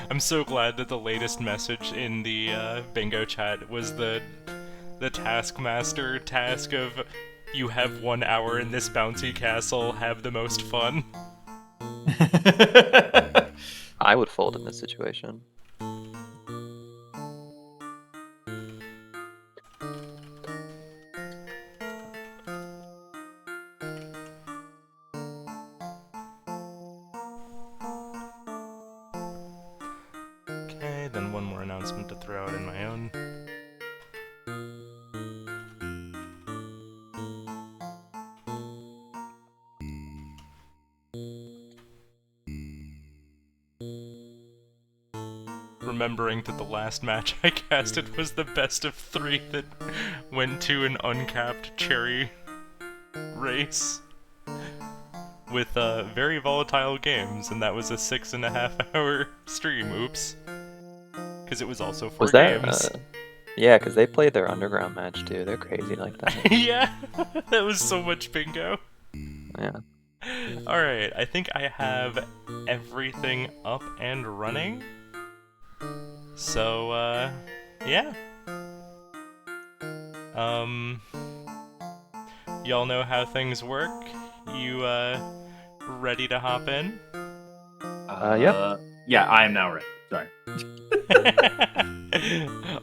I'm so glad that the latest message in the bingo chat was the Taskmaster task of you have 1 hour in this bouncy castle, have the most fun. I would fold in this situation. Okay, then one more announcement to throw out in my own. Remembering that the last match I casted was the best of 3 that went to an uncapped cherry race with very volatile games, and that was a 6.5 hour stream. Oops. Because it was also 4 Was that? games. Yeah, because they played their underground match too. They're crazy like that. Yeah, that was so much bingo. Yeah. Alright, I think I have everything up and running. So, yeah. Y'all know how things work? You, ready to hop in? Yep. Yeah, I am now ready. Sorry.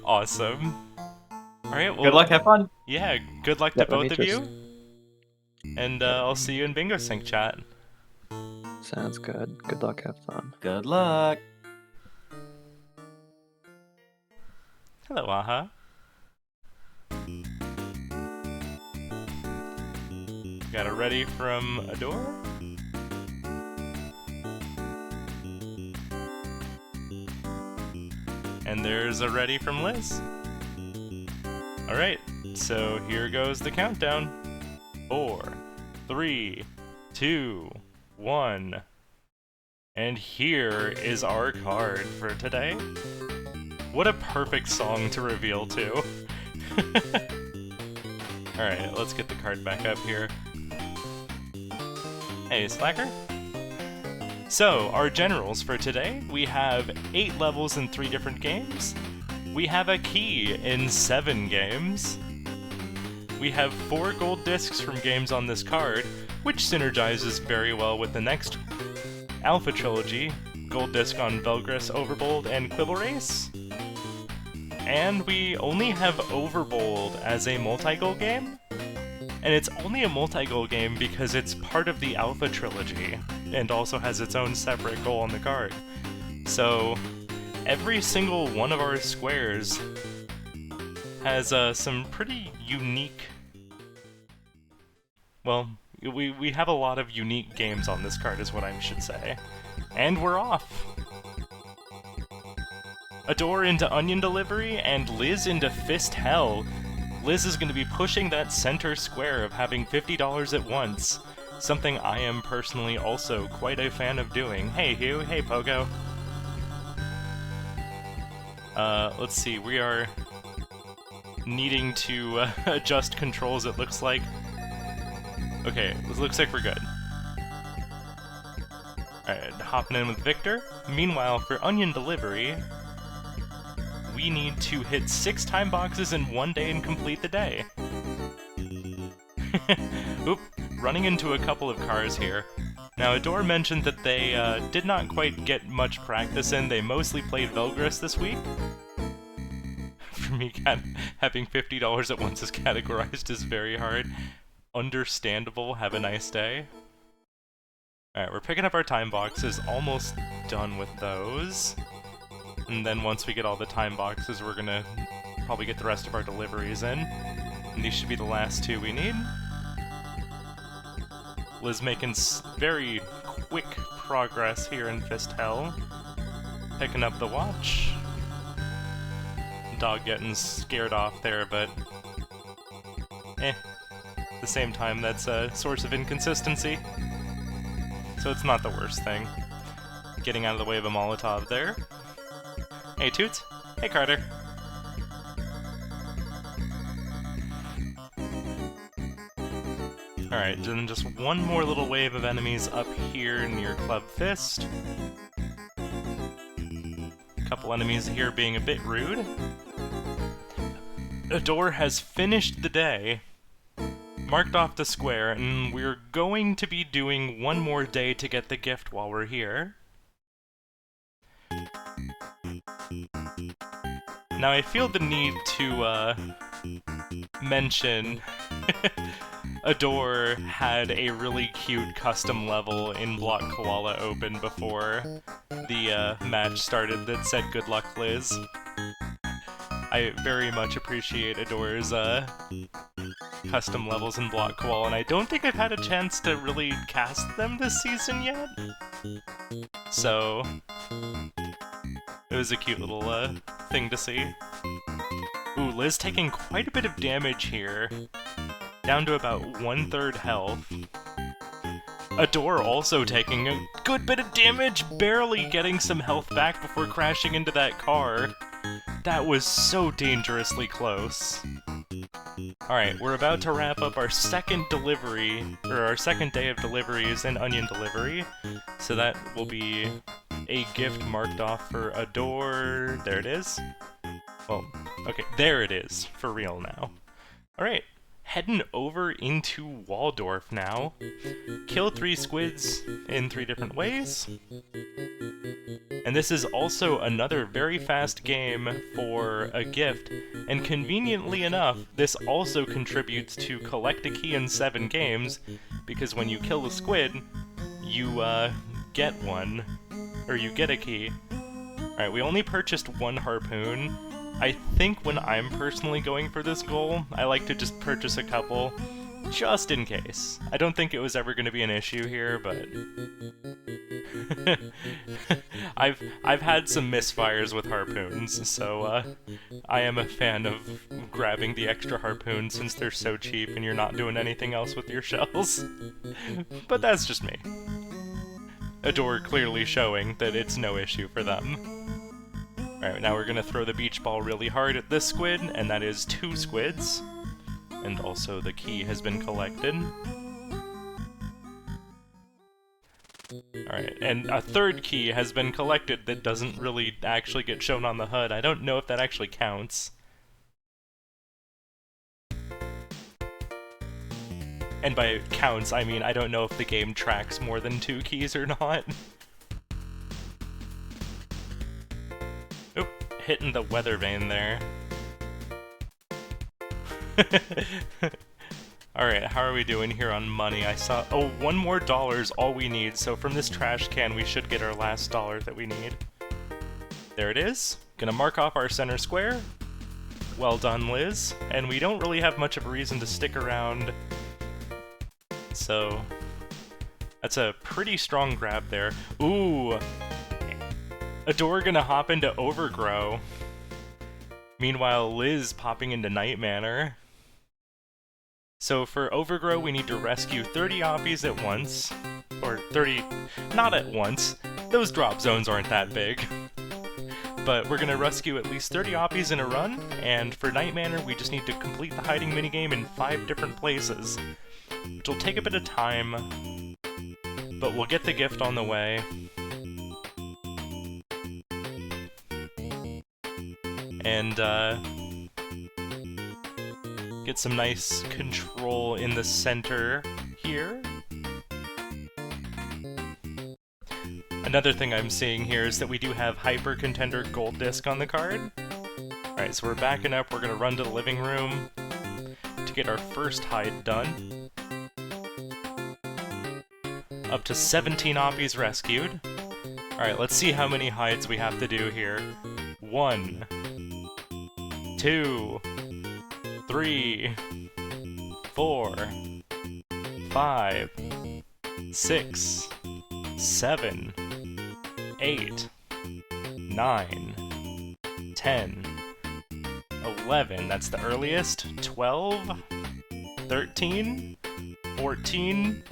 Awesome. Alright, well... Good luck, have fun. Yeah, good luck Yeah, to let me both of just- you. And, I'll see you in Bingo Sync chat. Sounds good. Good luck, have fun. Good luck. Hello, Aha. Got a ready from Adoor? And there's a ready from Liz. Alright, so here goes the countdown. 4, 3, 2, 1. And here is our card for today. What a perfect song to reveal to. Alright, let's get the card back up here. Hey, Slacker. So, our generals for today, we have 8 levels in 3 different games. We have a key in 7 games. We have 4 gold discs from games on this card, which synergizes very well with the next Alpha Trilogy, gold disc on Velgris, Overbold, and Quibble Race. And we only have Overbold as a multi-goal game. And it's only a multi-goal game because it's part of the Alpha Trilogy, and also has its own separate goal on the card. So, every single one of our squares has some pretty unique... Well, we have a lot of unique games on this card is what I should say. And we're off! Adoor into Onion Delivery, and Liz into Fist Hell. Liz is going to be pushing that center square of having $50 at once, something I am personally also quite a fan of doing. Hey Hugh, hey Pogo. Let's see, we are needing to adjust controls, it looks like. Okay, it looks like we're good. Alright, hopping in with Victor. Meanwhile, for Onion Delivery, we need to hit 6 time boxes in 1 day and complete the day. Oop, running into a couple of cars here. Now, Adore mentioned that they did not quite get much practice in. They mostly played Velgris this week. For me, having $50 at once is categorized as very hard. Understandable, have a nice day. Alright, we're picking up our time boxes, almost done with those. And then once we get all the time boxes, we're gonna probably get the rest of our deliveries in. And these should be the last 2 we need. Liz making very quick progress here in Fist Hell. Picking up the watch. Dog getting scared off there, but... At the same time, that's a source of inconsistency. So it's not the worst thing. Getting out of the way of a Molotov there. Hey Toots. Hey Carter. Alright, then just one more little wave of enemies up here near Club Fist. A couple enemies here being a bit rude. Adoor has finished the day, marked off the square, and we're going to be doing one more day to get the gift while we're here. Now I feel the need to mention Adoor had a really cute custom level in Block Koala open before the match started that said "Good luck, Liz." I very much appreciate Adoor's custom levels in Block Koala, and I don't think I've had a chance to really cast them this season yet. So it was a cute little thing to see. Ooh, Liz taking quite a bit of damage here. Down to about 1/3 health. Adoor also taking a good bit of damage, barely getting some health back before crashing into that car. That was so dangerously close. Alright, we're about to wrap up our second delivery, or our second day of deliveries and onion delivery. So that will be a gift marked off for Adoor. There it is. Well, okay, there it is, for real now. Alright, heading over into Waldorf now. Kill 3 squids in 3 different ways. And this is also another very fast game for a gift, and conveniently enough, this also contributes to collect a key in 7 games, because when you kill a squid, you get one, or you get a key. Alright, we only purchased 1 harpoon. I think when I'm personally going for this goal, I like to just purchase a couple, just in case. I don't think it was ever going to be an issue here, but I've had some misfires with harpoons, so I am a fan of grabbing the extra harpoon since they're so cheap and you're not doing anything else with your shells. But that's just me. Adoor clearly showing that it's no issue for them. Alright, now we're gonna throw the beach ball really hard at this squid, and that is 2 squids. And also the key has been collected. Alright, and a 3rd key has been collected that doesn't really actually get shown on the HUD. I don't know if that actually counts. And by counts, I mean I don't know if the game tracks more than 2 keys or not. Oop, hitting the weather vane there. Alright, how are we doing here on money? I saw... Oh, $1 more is all we need, so from this trash can we should get our last dollar that we need. There it is. Gonna mark off our center square. Well done, Liz. And we don't really have much of a reason to stick around, so that's a pretty strong grab there. Ooh! Adoor gonna hop into Overgrow. Meanwhile, Liz popping into Night Manor. So for Overgrow, we need to rescue 30 Oppies at once. Or 30... not at once. Those drop zones aren't that big. But we're gonna rescue at least 30 Oppies in a run, and for Night Manor, we just need to complete the hiding minigame in 5 different places. Which will take a bit of time, but we'll get the gift on the way. And get some nice control in the center here. Another thing I'm seeing here is that we do have Hyper Contender Gold Disc on the card. Alright, so we're backing up, we're gonna run to the living room to get our first hide done. Up to 17 Oppies rescued. Alright, let's see how many hides we have to do here. 1, 2, 3, 4, 5, 6, 7, 8, 9, 10, 11, that's the earliest, 12, 13, 14,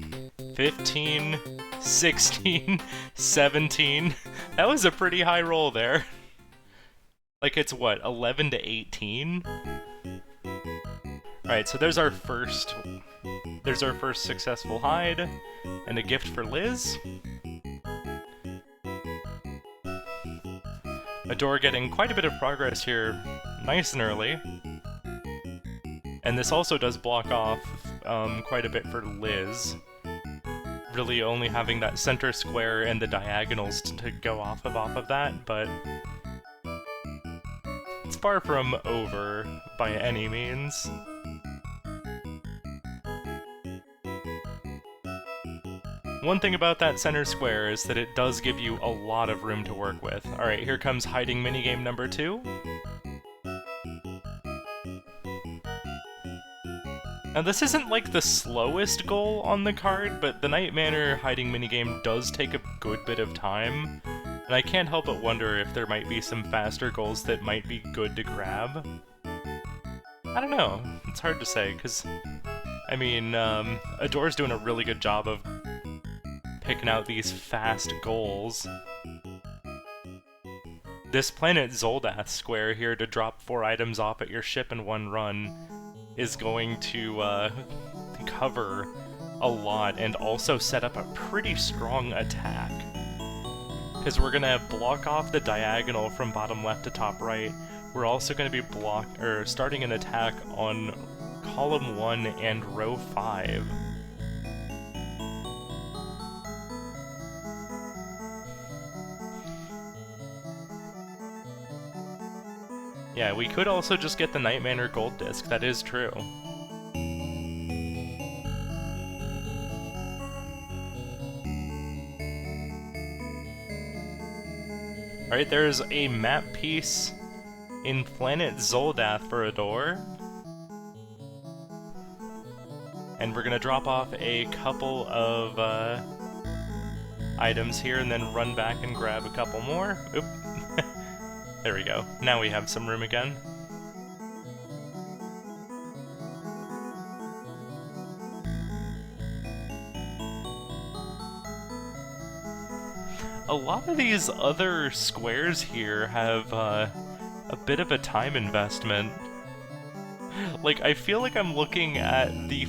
15, 16, 17. That was a pretty high roll there. Like it's what, 11 to 18? Alright, so there's our first successful hide, and a gift for Liz. Adoor getting quite a bit of progress here, nice and early. And this also does block off quite a bit for Liz. Really only having that center square and the diagonals to go off of that, but it's far from over by any means. One thing about that center square is that it does give you a lot of room to work with. Alright, here comes hiding minigame number 2. Now this isn't like the slowest goal on the card, but the Night Manor hiding minigame does take a good bit of time, and I can't help but wonder if there might be some faster goals that might be good to grab. I don't know, it's hard to say, because, I mean, Adoor's doing a really good job of picking out these fast goals. This Planet Zoldath square here to drop 4 items off at your ship in one run is going to cover a lot and also set up a pretty strong attack. Because we're going to block off the diagonal from bottom left to top right. We're also going to be starting an attack on column 1 and row 5. Yeah, we could also just get the Night Manor gold disc, that is true. Alright, there's a map piece in Planet Zoldath for Adoor. And we're gonna drop off a couple of items here and then run back and grab a couple more. Oop. There we go. Now we have some room again. A lot of these other squares here have a bit of a time investment. Like, I feel like I'm looking at the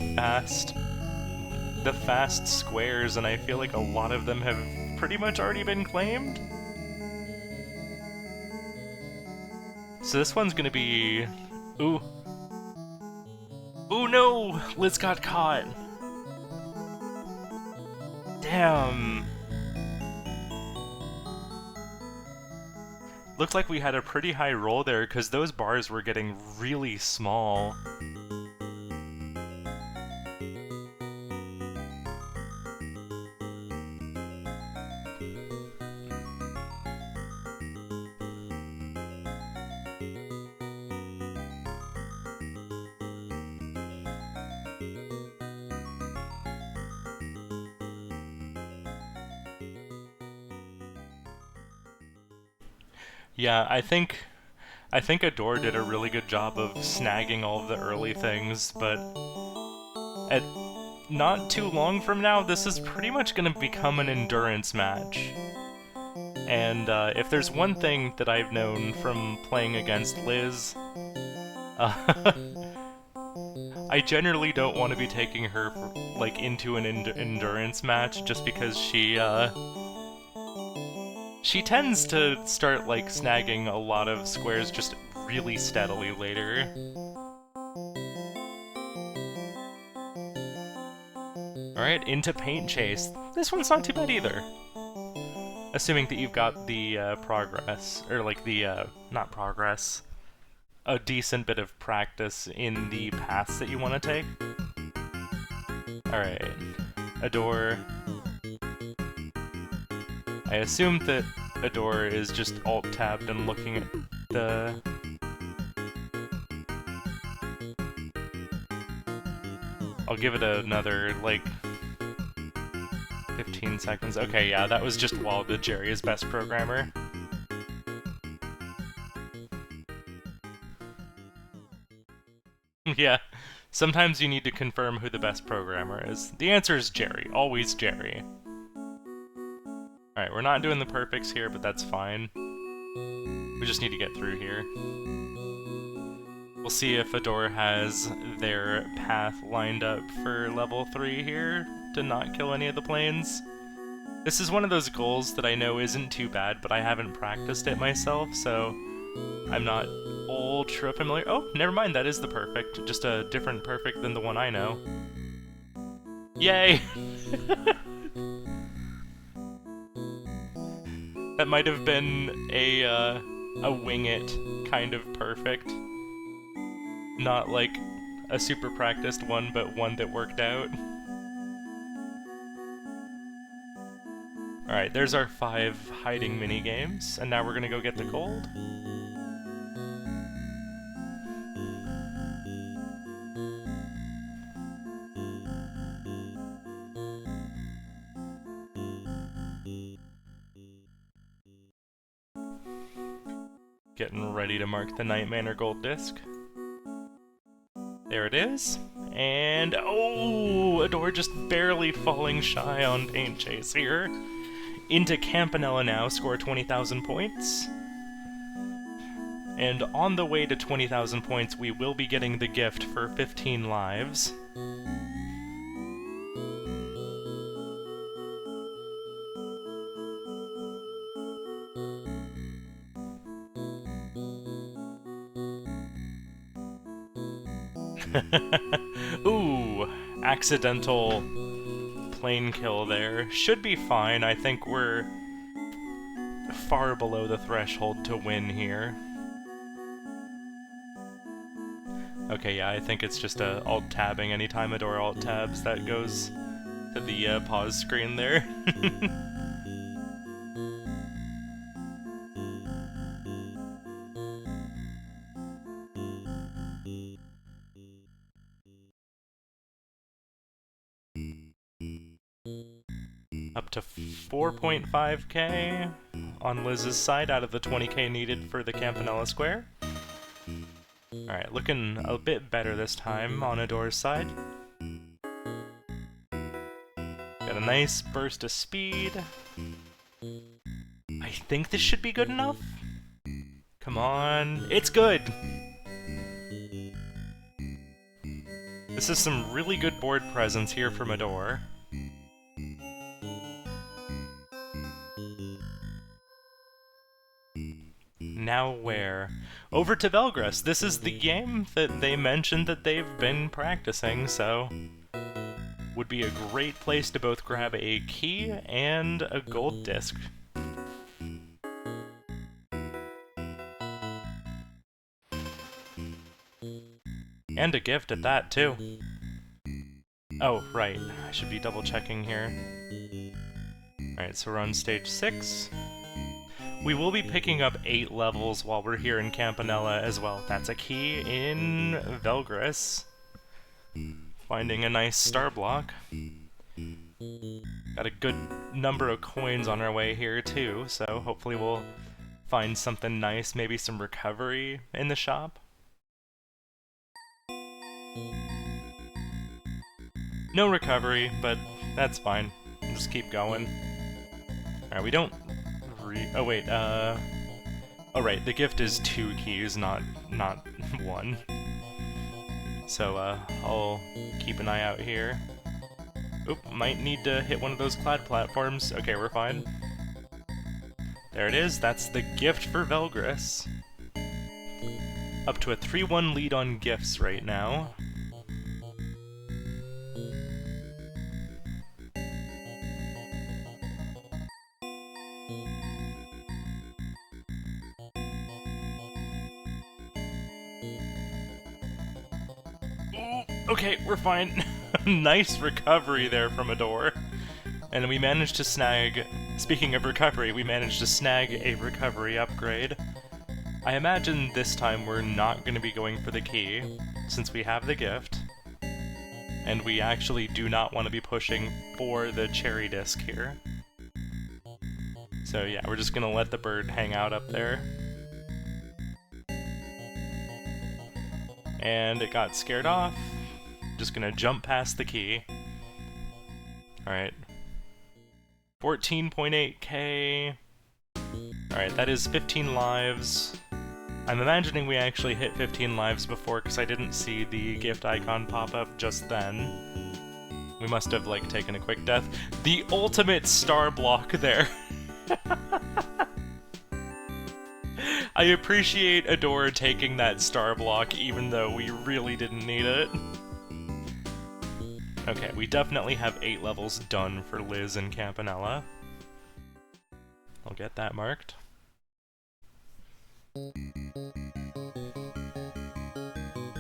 fast squares, and I feel like a lot of them have pretty much already been claimed. So this one's gonna be... Ooh. Ooh no! Liz got caught! Damn! Looked like we had a pretty high roll there, because those bars were getting really small. Yeah, I think Adoor did a really good job of snagging all of the early things, but at not too long from now, this is pretty much going to become an endurance match. And if there's one thing that I've known from playing against Liz, I generally don't want to be taking her like into an endurance match just because she tends to start, like, snagging a lot of squares just really steadily later. Alright, into Paint Chase. This one's not too bad either. Assuming that you've got the progress, or like the, not progress, a decent bit of practice in the paths that you want to take. Alright, Adoor. I assume that Adoor is just alt-tabbed and looking at the... I'll give it another, like, 15 seconds. Okay, yeah, that was just while the Jerry is best programmer. Yeah, sometimes you need to confirm who the best programmer is. The answer is Jerry, always Jerry. Alright, we're not doing the perfects here, but that's fine. We just need to get through here. We'll see if Adoor has their path lined up for level 3 here to not kill any of the planes. This is one of those goals that I know isn't too bad, but I haven't practiced it myself, so I'm not ultra familiar. Oh, never mind, that is the perfect. Just a different perfect than the one I know. Yay! That might have been a wing it kind of perfect. Not like a super practiced one, but one that worked out. Alright, there's our 5 hiding mini-games, and now we're gonna go get the gold. Getting ready to mark the Night Manor gold disc. There it is. And oh, adoor just barely falling shy on Paint Chase here. Into Campanella now, score 20,000 points. And on the way to 20,000 points, we will be getting the gift for 15 lives. Ooh, accidental plane kill there. Should be fine. I think we're far below the threshold to win here. Okay, yeah, I think it's just alt-tabbing. Anytime adoor alt-tabs, that goes to the pause screen there. Up to 4.5k on Liz's side out of the 20k needed for the Campanella Square. Alright, looking a bit better this time on adoor's side. Got a nice burst of speed. I think this should be good enough. Come on, it's good! This is some really good board presence here from adoor. Now where? Over to Velgris. This is the game that they mentioned that they've been practicing, so would be a great place to both grab a key and a gold disc. And a gift at that, too. Oh, right. I should be double-checking here. Alright, so we're on stage 6. We will be picking up 8 levels while we're here in Campanella as well. That's a key in Velgris. Finding a nice star block. Got a good number of coins on our way here too, so hopefully we'll find something nice, maybe some recovery in the shop. No recovery, but that's fine. Just keep going. Alright, we don't oh wait, oh right, the gift is 2 keys, not 1. So, I'll keep an eye out here. Oop, might need to hit one of those cloud platforms. Okay, we're fine. There it is, that's the gift for Velgris. Up to a 3-1 lead on gifts right now. Okay, we're fine. Nice recovery there from adoor. And we managed to snag, speaking of recovery, we managed to snag a recovery upgrade. I imagine this time we're not going to be going for the key, since we have the gift. And we actually do not want to be pushing for the cherry disc here. So yeah, we're just going to let the bird hang out up there. And it got scared off. Just gonna jump past the key. Alright. 14.8k. Alright, that is 15 lives. I'm imagining we actually hit 15 lives before because I didn't see the gift icon pop up just then. We must have, like, taken a quick death. The ultimate star block there. I appreciate Adoor taking that star block, even though we really didn't need it. Okay, we definitely have 8 levels done for Liz and Campanella. I'll get that marked.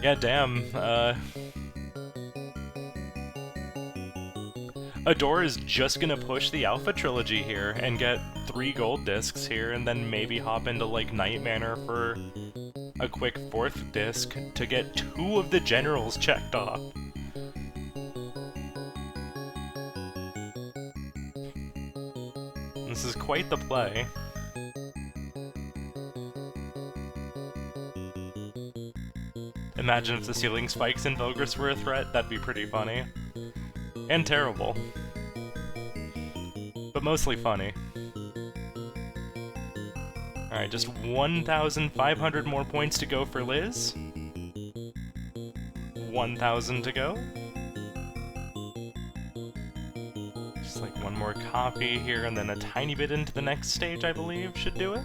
Yeah, damn, Adoor is just gonna push the Alpha Trilogy here and get 3 gold discs here, and then maybe hop into, like, Night Manor for a quick 4th disc to get 2 of the generals checked off. This is quite the play. Imagine if the ceiling spikes in Vogris were a threat, that'd be pretty funny. And terrible. But mostly funny. Alright, just 1,500 more points to go for Liz. 1,000 to go. Just like one more copy here, and then a tiny bit into the next stage, I believe, should do it.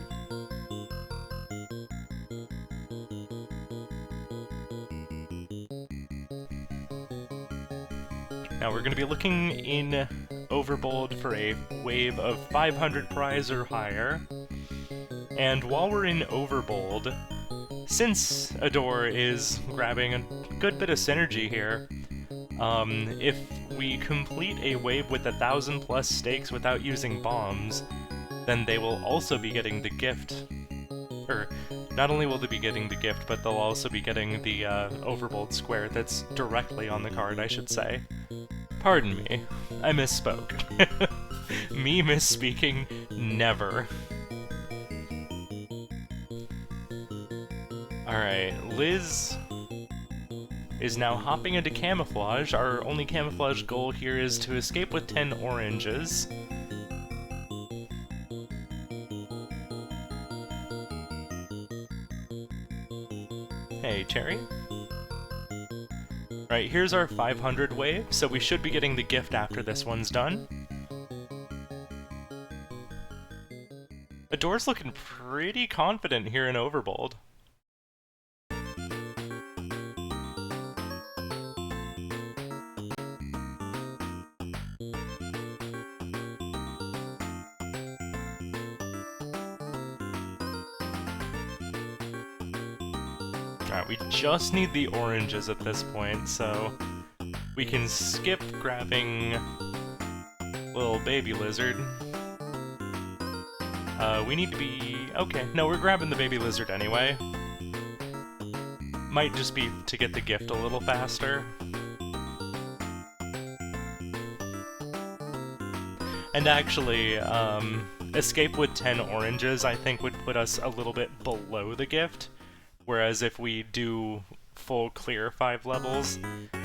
Now we're going to be looking in Overbold for a wave of 500 prize or higher. And while we're in Overbold, since Adoor is grabbing a good bit of synergy here, if we complete a wave with 1,000+ stakes without using bombs, then they will also be getting the gift. Or, not only will they be getting the gift, but they'll also be getting the Overbold square that's directly on the card, I should say. Pardon me, I misspoke. Me misspeaking, never. Alright, Liz is now hopping into camouflage. Our only camouflage goal here is to escape with 10 oranges. Hey, Cherry. Right, here's our 500 wave, so we should be getting the gift after this one's done. Adoor's looking pretty confident here in Overbold. Alright, we just need the oranges at this point, so we can skip grabbing little baby lizard. We need to be... okay, no, we're grabbing the baby lizard anyway. Might just be to get the gift a little faster. And actually, escape with 10 oranges I think would put us a little bit below the gift. Whereas if we do full clear 5 levels,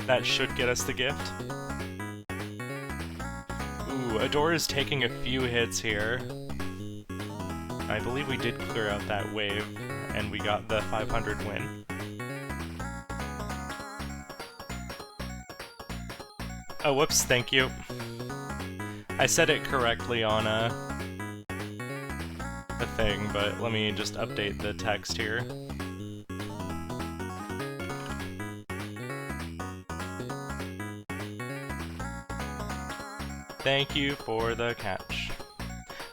that should get us the gift. Ooh, Adoor is taking a few hits here. I believe we did clear out that wave, and we got the 500 win. Oh, whoops, thank you. I said it correctly on the thing, but let me just update the text here. Thank you for the catch.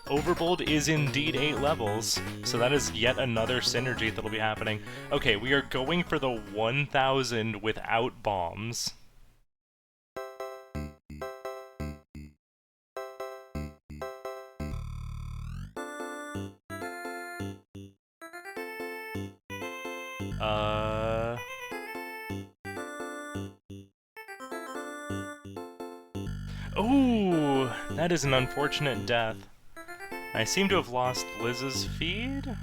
Overbold is indeed 8 levels, so that is yet another synergy that'll be happening. Okay, we are going for the 1,000 without bombs. Ooh, that is an unfortunate death. I seem to have lost Liz's feed?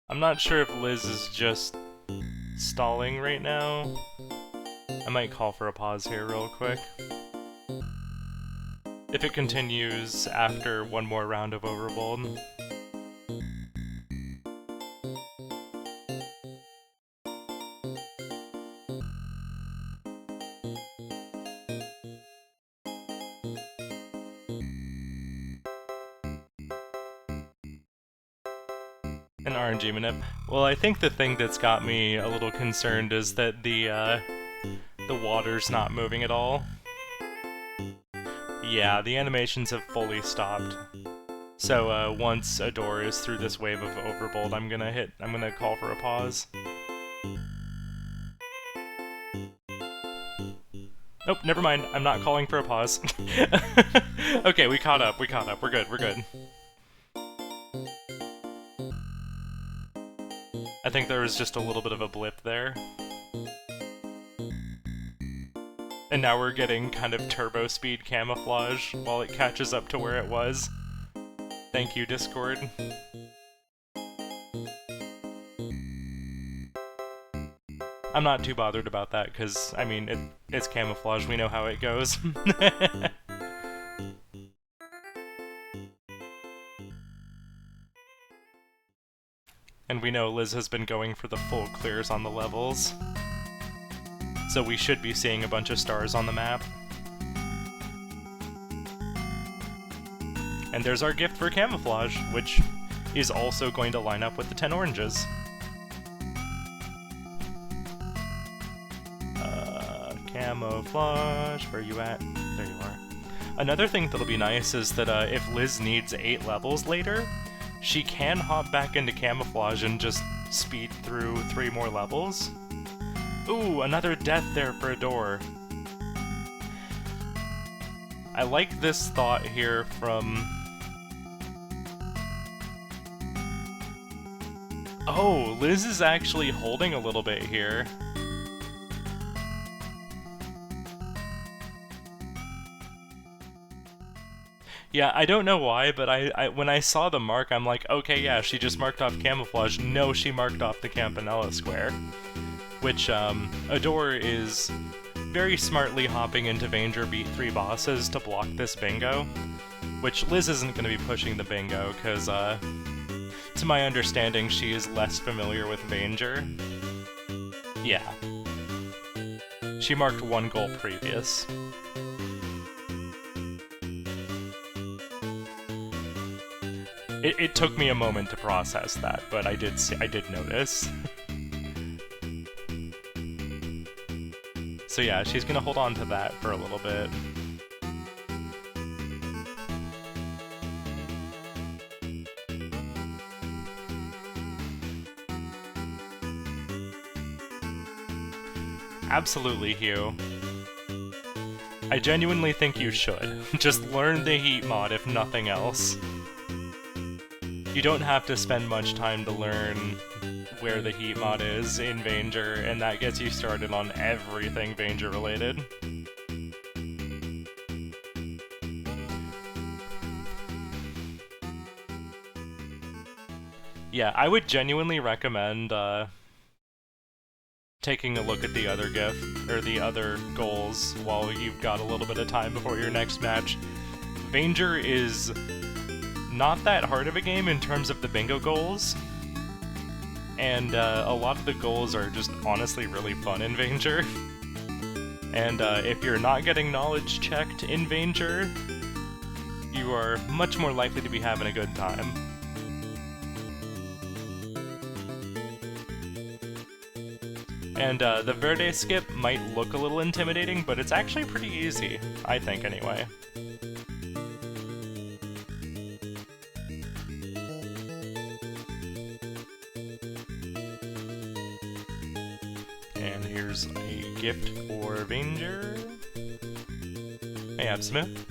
I'm not sure if Liz is just stalling right now. I might call for a pause here real quick. If it continues after one more round of Overbold. An RNG manip. Well, I think the thing that's got me a little concerned is that the water's not moving at all. Yeah, the animations have fully stopped. So, once Adoor is through this wave of Overbold, I'm gonna call for a pause. Nope, never mind, I'm not calling for a pause. Okay, we caught up, we're good, we're good. I think there was just a little bit of a blip there. And now we're getting kind of turbo speed camouflage while it catches up to where it was. Thank you, Discord. I'm not too bothered about that, because, I mean, it's camouflage, we know how it goes. And we know Liz has been going for the full clears on the levels. So we should be seeing a bunch of stars on the map. And there's our gift for camouflage, which is also going to line up with the 10 oranges. Camouflage, where you at? There you are. Another thing that'll be nice is that if Liz needs 8 levels later, she can hop back into camouflage and just speed through 3 more levels. Ooh, another death there for Adoor. I like this thought here from... Oh, Liz is actually holding a little bit here. Yeah, I don't know why, but when I saw the mark, I'm like, okay, yeah, she just marked off camouflage. No, she marked off the Campanella square. Which, Adoor is very smartly hopping into Vanger beat 3 bosses to block this bingo. Which Liz isn't going to be pushing the bingo, because, to my understanding, she is less familiar with Vanger. Yeah. She marked 1 goal previous. It took me a moment to process that, but I did notice. So yeah, she's gonna hold on to that for a little bit. Absolutely, Hugh. I genuinely think you should. Just learn the heat mod if nothing else. You don't have to spend much time to learn where the heat mod is in Vanger, and that gets you started on everything Vanger related. Yeah, I would genuinely recommend taking a look at the other gift, or the other goals, while you've got a little bit of time before your next match. Vanger is not that hard of a game in terms of the bingo goals, and a lot of the goals are just honestly really fun in Vanger. And if you're not getting knowledge checked in Vanger, you are much more likely to be having a good time. And the Verde skip might look a little intimidating, but it's actually pretty easy, I think anyway. And here's a gift for Vanger. Hey, Absmith.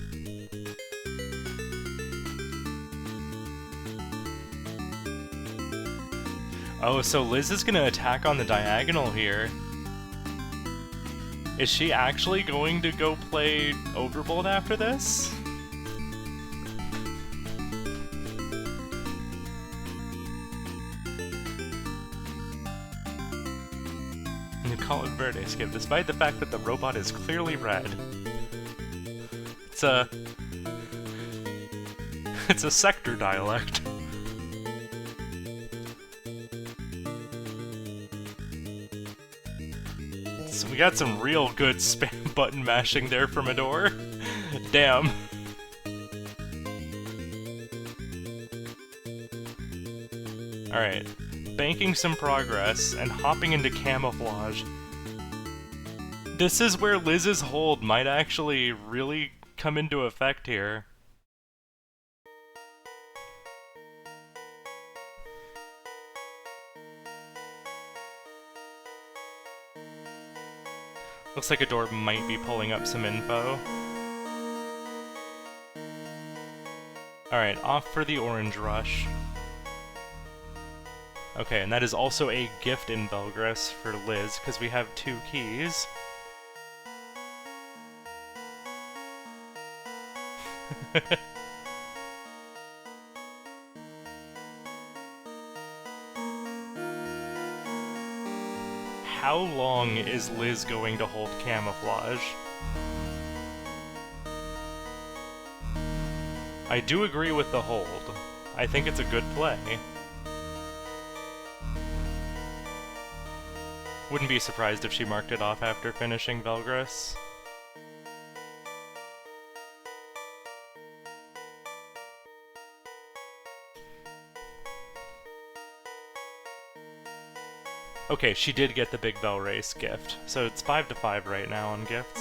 Oh, so Liz is gonna attack on the diagonal here. Is she actually going to go play Overbold after this? You call it Verde skip, despite the fact that the robot is clearly red. It's a sector dialect. So we got some real good spam button mashing there from Adoor. Damn. Alright, banking some progress and hopping into camouflage. This is where Liz's hold might actually really come into effect here. Looks like Adoor might be pulling up some info. Alright, off for the orange rush. Okay, and that is also a gift in Belgris for Liz, because we have 2 keys. How long is Liz going to hold camouflage? I do agree with the hold. I think it's a good play. Wouldn't be surprised if she marked it off after finishing Belgris. Okay, she did get the Big Bell Race gift, so it's 5-5 right now on gifts.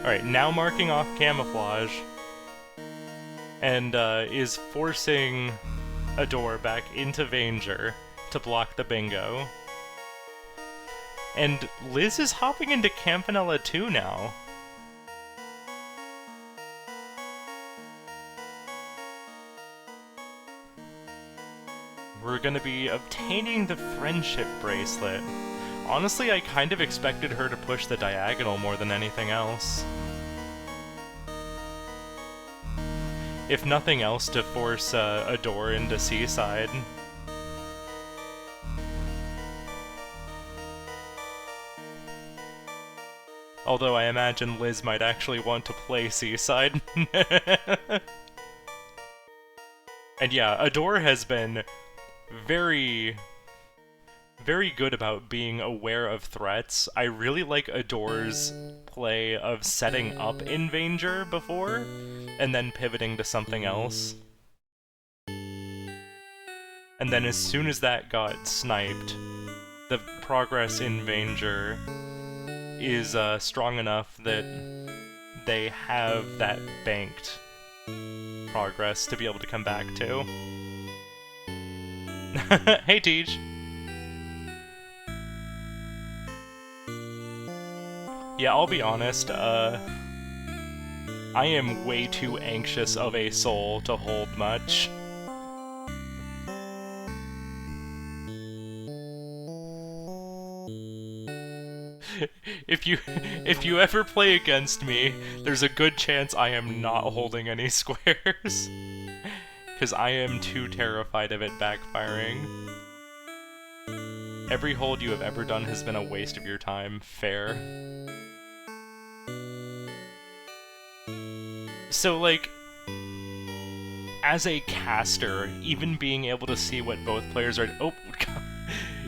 Alright, now marking off camouflage, and is forcing Adoor back into Vanger to block the bingo. And Liz is hopping into Campanella too now. We're gonna be obtaining the friendship bracelet. Honestly, I kind of expected her to push the diagonal more than anything else. If nothing else, to force Adoor into Seaside. Although I imagine Liz might actually want to play Seaside. And yeah, Adoor has been very good about being aware of threats. I really like Adoor's play of setting up in Vanger before, and then pivoting to something else. And then as soon as that got sniped, the progress in Vanger is strong enough that they have that banked progress to be able to come back to. Hey, Teej! Yeah, I'll be honest, I am way too anxious of a soul to hold much. If you ever play against me, there's a good chance I am not holding any squares. Because I am too terrified of it backfiring. Every hold you have ever done has been a waste of your time. Fair. So, like, as a caster, even being able to see what both players are... Oh, God.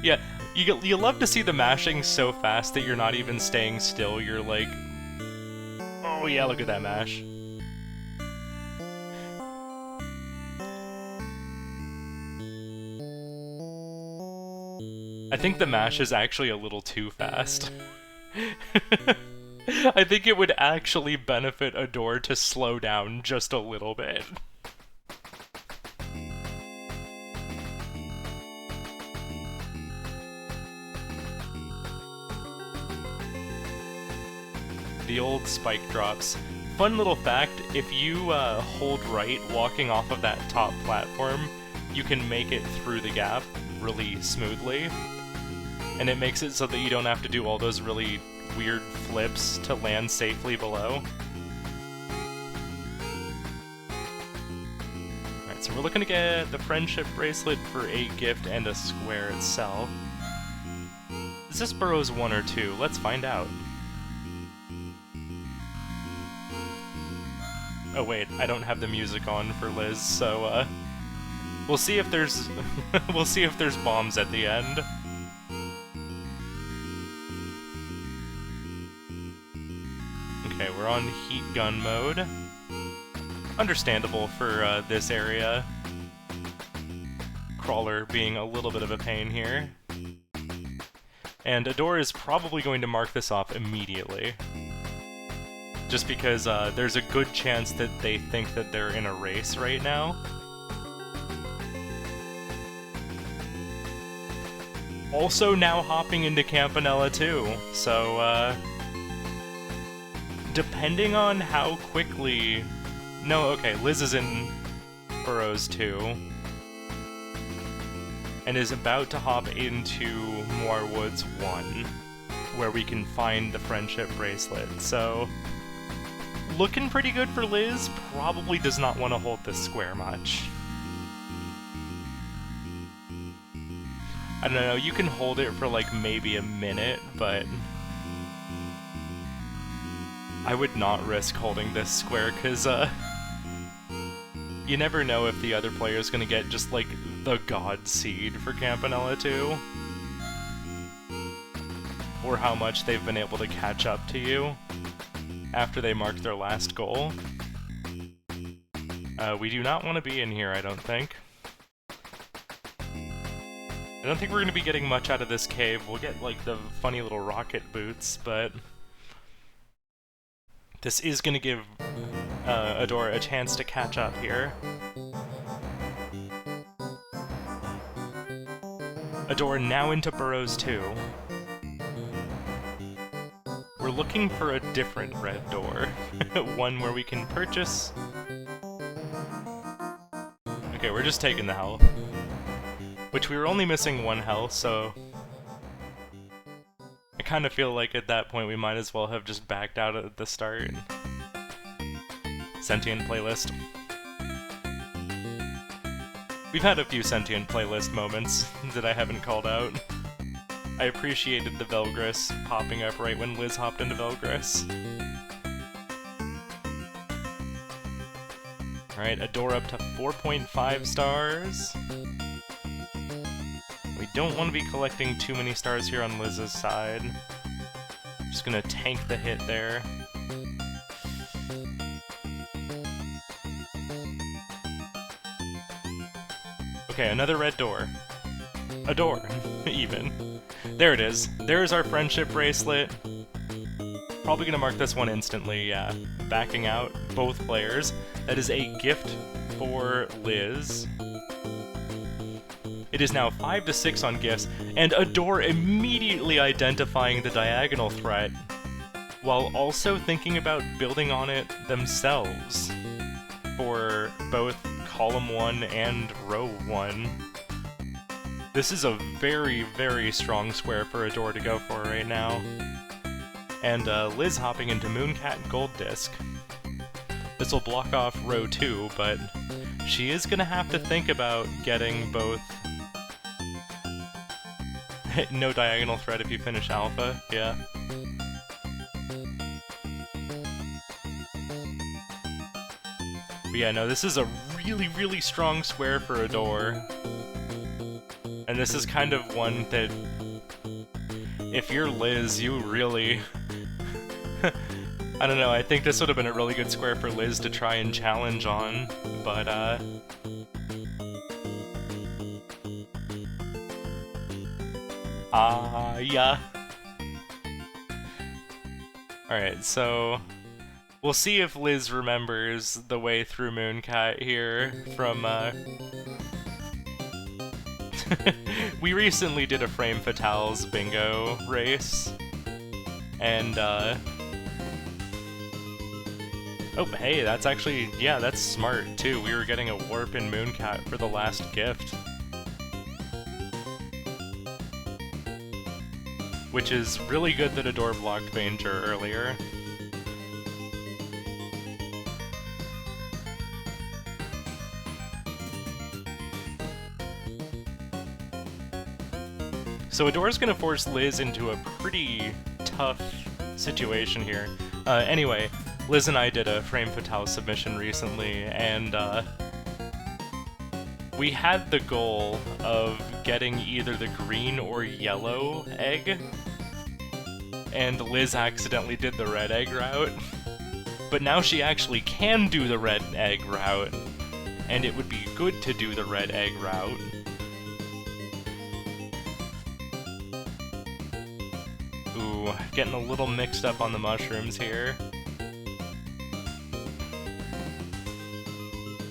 Yeah, you love to see the mashing so fast that you're not even staying still. You're like, oh yeah, look at that mash. I think the mash is actually a little too fast. I think it would actually benefit Adoor to slow down just a little bit. The old spike drops. Fun little fact, if you hold right walking off of that top platform, you can make it through the gap really smoothly. And it makes it so that you don't have to do all those really weird flips to land safely below. Alright, so we're looking to get the friendship bracelet for a gift and a square itself. Is this Burrows 1 or 2? Let's find out. Oh wait, I don't have the music on for Liz, so we'll see if there's we'll see if there's bombs at the end. Okay, we're on heat gun mode. Understandable for this area. crawler being a little bit of a pain here. And Adoor is probably going to mark this off immediately. Just because there's a good chance that they think that they're in a race right now. Also now hopping into Campanella too, so depending on how quickly... No, okay, Liz is in Burrows too. And is about to hop into Moor Woods 1, where we can find the friendship bracelet, so... Looking pretty good for Liz, probably does not want to hold this square much. I don't know, you can hold it for like maybe a minute, but... I would not risk holding this square, because you never know if the other player is going to get just like the God Seed for Campanella 2. Or how much they've been able to catch up to you after they mark their last goal. We do not want to be in here, I don't think. I don't think we're going to be getting much out of this cave. We'll get, like, the funny little rocket boots, but... This is going to give Adoor a chance to catch up here. Adoor now into Burrows 2. We're looking for a different red door. One where we can purchase... Okay, we're just taking the health. Which we were only missing 1 health, so... I kind of feel like at that point we might as well have just backed out at the start. Sentient playlist. We've had a few sentient playlist moments that I haven't called out. I appreciated the Velgris popping up right when Liz hopped into Velgris. Alright, Adoor up to 4.5 stars. We don't want to be collecting too many stars here on Liz's side. Just gonna tank the hit there. Okay, another red door. A door, even. There it is. There's our friendship bracelet. Probably gonna mark this one instantly, yeah. Backing out both players. That is a gift for Liz. It is now 5 to 6 on gifts, and Adoor immediately identifying the diagonal threat, while also thinking about building on it themselves for both column 1 and row 1. This is a very, very strong square for Adoor to go for right now. And Liz hopping into Mooncat and Gold Disc. This will block off row 2, but she is gonna have to think about getting both... No diagonal threat if you finish Alpha, yeah. But yeah, no, this is a really, really strong square for Adoor. And this is kind of one that, if you're Liz, you really... I don't know, I think this would have been a really good square for Liz to try and challenge on, but yeah. Alright, so... We'll see if Liz remembers the way through Mooncat here from, We recently did a Frame Fatales bingo race, and, Oh, hey, that's actually... Yeah, that's smart, too. We were getting a warp in Mooncat for the last gift. Which is really good that Adoor blocked Vanger earlier. So Adoor's gonna force Liz into a pretty tough situation here. Anyway, Liz and I did a Frame Fatale submission recently, and we had the goal of getting either the green or yellow egg, and Liz accidentally did the red egg route. But now she actually can do the red egg route, and it would be good to do the red egg route. Ooh, getting a little mixed up on the mushrooms here.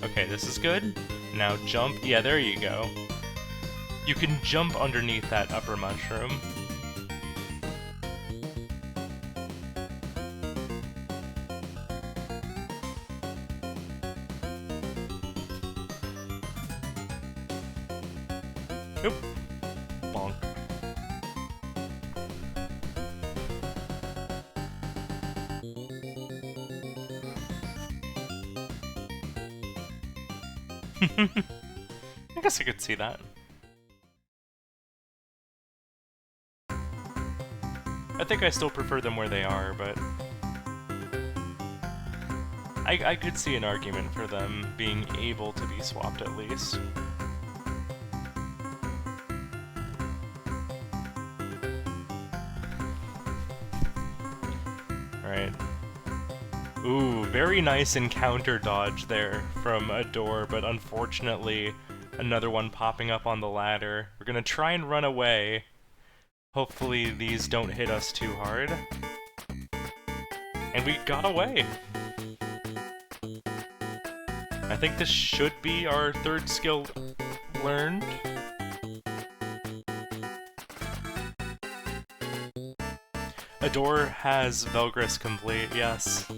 Okay, this is good. Now jump. Yeah, there you go. You can jump underneath that upper mushroom. Oop. Bonk. I guess I could see that. I think I still prefer them where they are, but I could see an argument for them being able to be swapped at least. Alright. Ooh, very nice encounter dodge there from Adoor, but unfortunately another one popping up on the ladder. We're gonna try and run away. Hopefully these don't hit us too hard. And we got away! I think this should be our third skill learned. Adoor has Velgris complete, yes.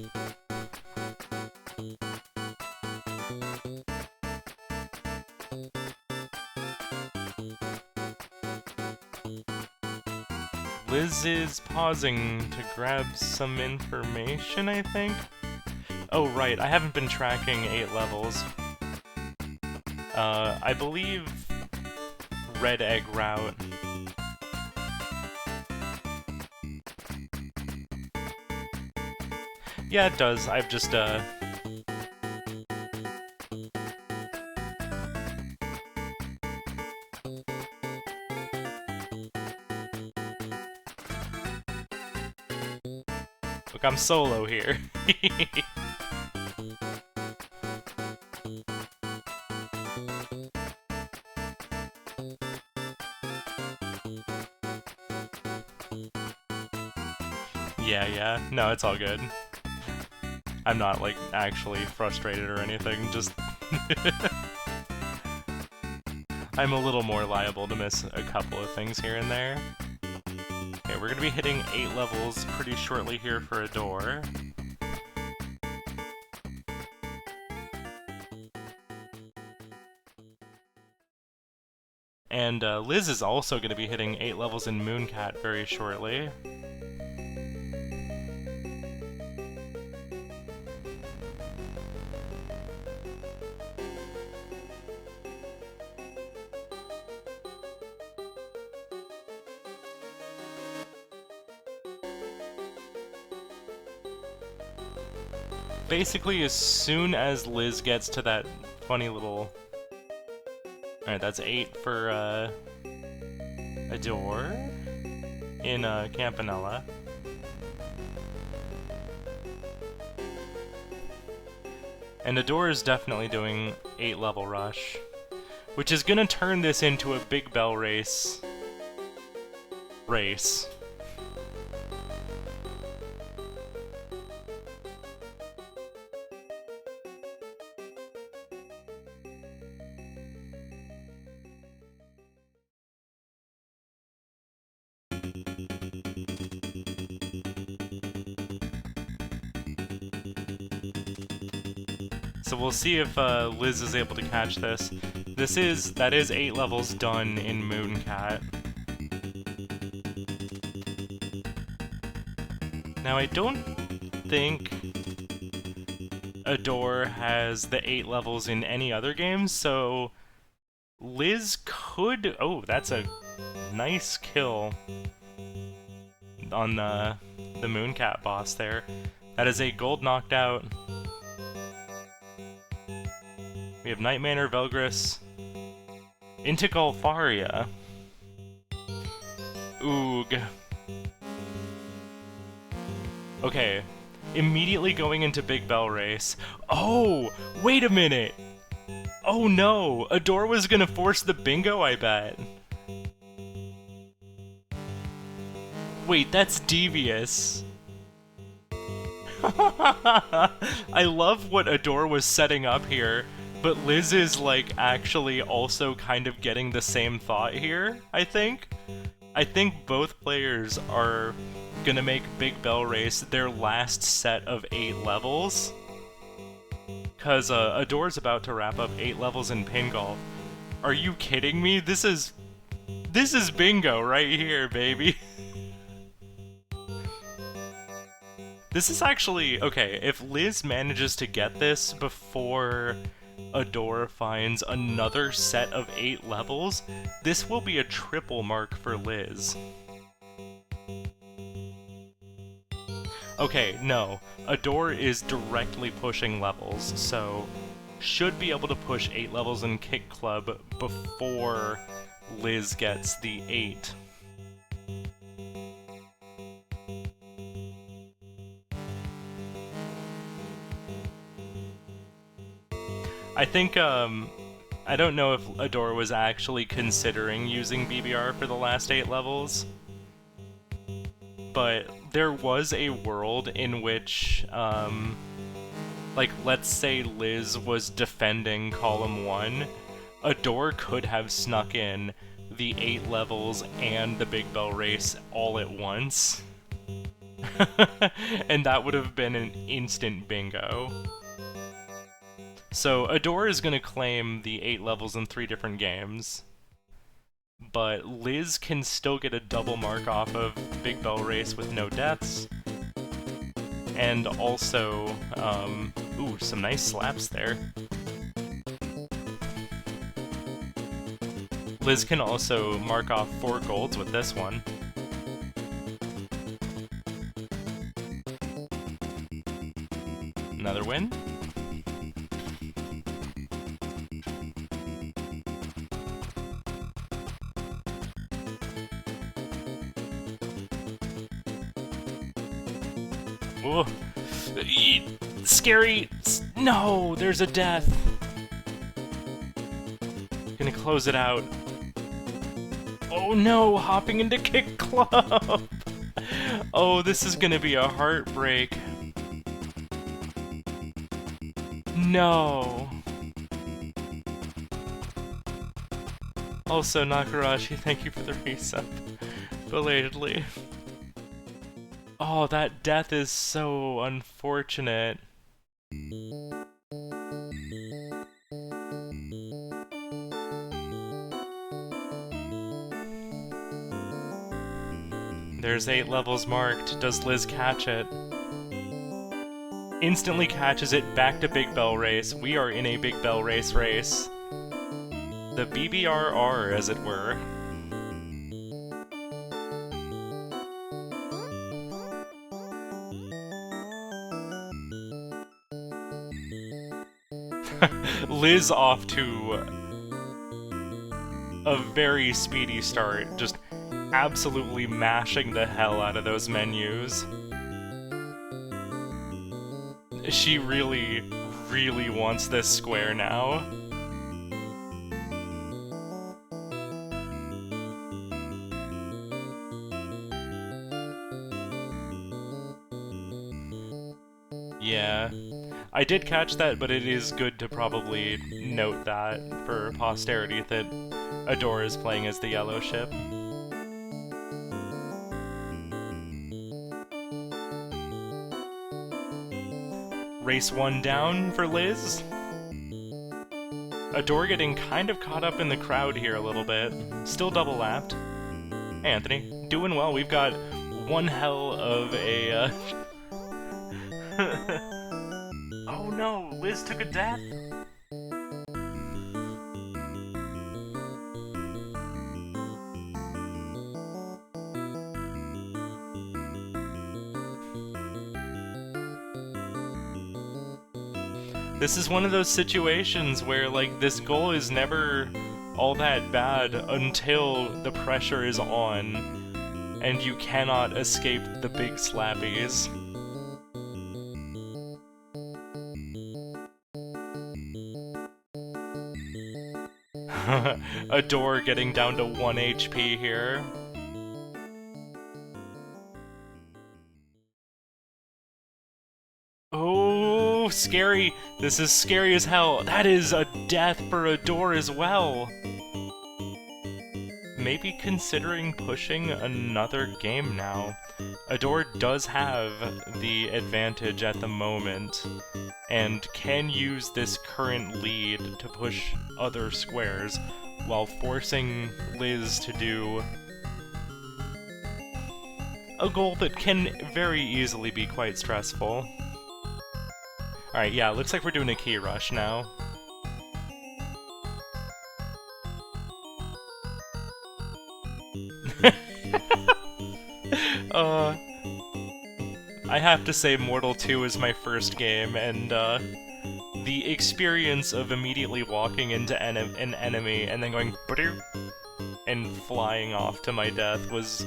Liz is pausing to grab some information, I think? Oh, right, I haven't been tracking 8 levels. I believe Red Egg Route. Yeah, it does. I've just, Look, I'm solo here. Yeah. No, it's all good. I'm not, like, actually frustrated or anything, just... I'm a little more liable to miss a couple of things here and there. Okay, we're gonna be hitting 8 levels pretty shortly here for Adoor. And Liz is also gonna be hitting 8 levels in Mooncat very shortly. Basically, as soon as Liz gets to that funny little... Alright, that's 8 for, Adoor in, Campanella. And Adoor is definitely doing 8 level rush, which is gonna turn this into a big bell race. So we'll see if Liz is able to catch this. That is 8 levels done in Mooncat. Now I don't think Adoor has the 8 levels in any other game, so Liz could... Oh, that's a nice kill on the Mooncat boss there. That is a gold knocked out. We have Night Manor, Velgris, into Golfaria. Oog. Okay, immediately going into Big Bell Race. Oh, wait a minute! Oh no, Adoor was gonna force the bingo, I bet. Wait, that's devious. I love what Adoor was setting up here, but Liz is, like, actually also kind of getting the same thought here, I think. I think both players are gonna make Big Bell Race their last set of 8 levels. Because Adoor's about to wrap up 8 levels in Pin Golf. Are you kidding me? This is bingo right here, baby. This is actually... Okay, if Liz manages to get this before Adoor finds another set of 8 levels, this will be a triple mark for Liz. Okay, no. Adoor is directly pushing levels, so should be able to push 8 levels in Kick Club before Liz gets the 8. I think, I don't know if Adoor was actually considering using BBR for the last 8 levels, but there was a world in which, like, let's say Liz was defending Column 1, Adoor could have snuck in the 8 levels and the Big Bell Race all at once. And that would have been an instant bingo. So Adoor is going to claim the 8 levels in 3 different games, but Liz can still get a double mark off of Big Bell Race with no deaths. And also, ooh, some nice slaps there. Liz can also mark off 4 golds with this one. Another win. Ooh. Scary! No! There's a death! Gonna close it out. Oh no! Hopping into Kick Club! Oh, this is gonna be a heartbreak. No! Also, Nakarashi, thank you for the resub. Belatedly. Oh, that death is so unfortunate. There's 8 levels marked. Does Liz catch it? Instantly catches it back to Big Bell Race. We are in a Big Bell Race race. The BBRR, as it were. Liz off to a very speedy start, just absolutely mashing the hell out of those menus. She really, really wants this square now. Yeah. I did catch that, but it is good to probably note that for posterity that Adoor is playing as the yellow ship. Race 1 down for Liz. Adoor getting kind of caught up in the crowd here a little bit. Still double lapped. Hey Anthony, doing well. We've got one hell of a Oh no, Liz took a death? This is one of those situations where, like, this goal is never all that bad until the pressure is on, and you cannot escape the big slappies. Adoor getting down to 1 HP here. Ooh, scary. This is scary as hell. That is a death for adoor as well. Maybe considering pushing another game now. Adoor does have the advantage at the moment, and can use this current lead to push other squares, while forcing Liz to do a goal that can very easily be quite stressful. Alright, yeah, looks like we're doing a key rush now. I have to say Mortal 2 is my first game, and the experience of immediately walking into an enemy and then going "Ba-doo," and flying off to my death was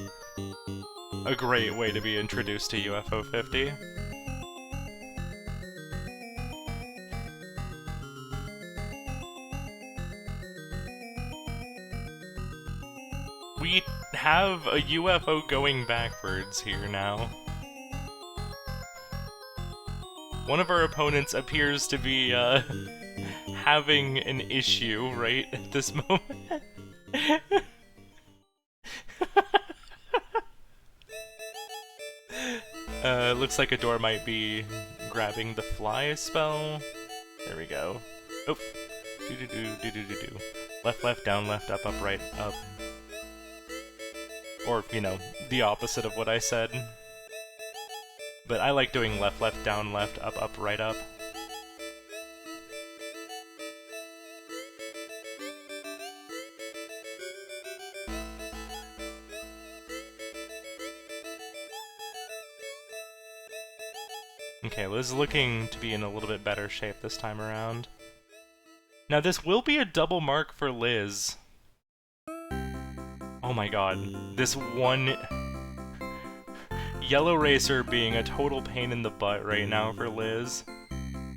a great way to be introduced to UFO 50. We have a UFO going backwards here now. One of our opponents appears to be, having an issue right at this moment. Looks like adoor might be grabbing the fly spell. There we go. Oh. Do-do-do-do-do-do-do. Left, left, down, left, up, up, right, up. Or, you know, the opposite of what I said. But I like doing left, left, down, left, up, up, right, up. Okay, Liz is looking to be in a little bit better shape this time around. Now this will be a double mark for Liz. Oh my god, this one... Yellow Racer being a total pain in the butt right now for Liz.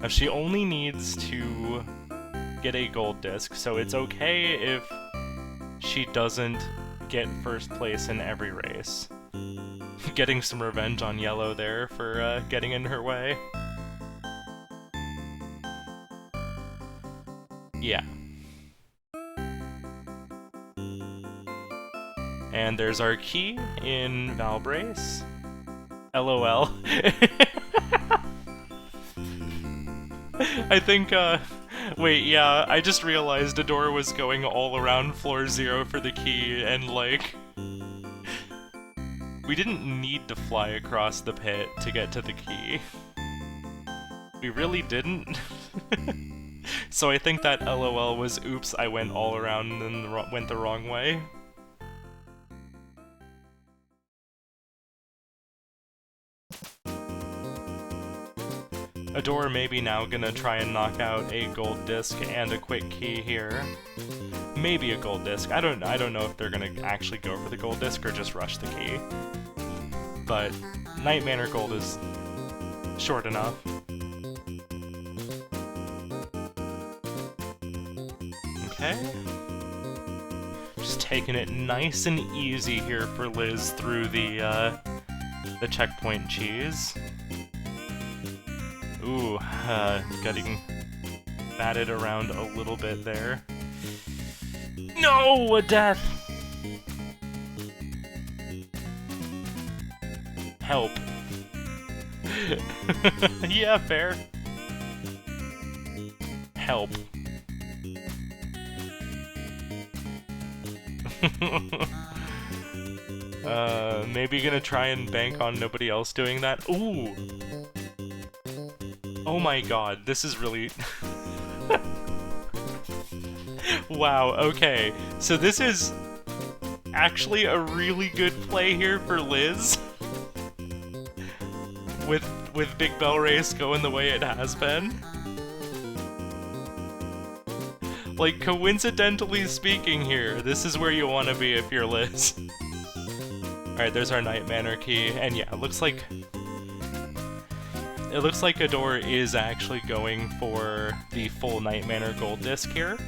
Now she only needs to get a gold disc, so it's okay if she doesn't get first place in every race. Getting some revenge on Yellow there for getting in her way. Yeah. And there's our key in Valbrace. LOL. I think, wait, yeah, I just realized adoor was going all around floor 0 for the key, and, like... We didn't need to fly across the pit to get to the key. We really didn't. So I think that LOL was, oops, I went all around and went the wrong way. Adoor maybe now gonna try and knock out a gold disc and a quick key here. Maybe a gold disc. I don't know if they're gonna actually go for the gold disc or just rush the key. But Night Manor Gold is short enough. Okay. Just taking it nice and easy here for Liz through the checkpoint cheese. Ooh, getting batted around a little bit there. No, a death! Help. Yeah, fair. Help. Maybe gonna try and bank on nobody else doing that. Ooh! Oh my god, this is really... Wow, okay. So this is actually a really good play here for Liz. With Big Bell Race going the way it has been. Like, coincidentally speaking here, this is where you want to be if you're Liz. Alright, there's our Night Manor key, and yeah, it looks like adoor is actually going for the full Night Manor Gold Disc here.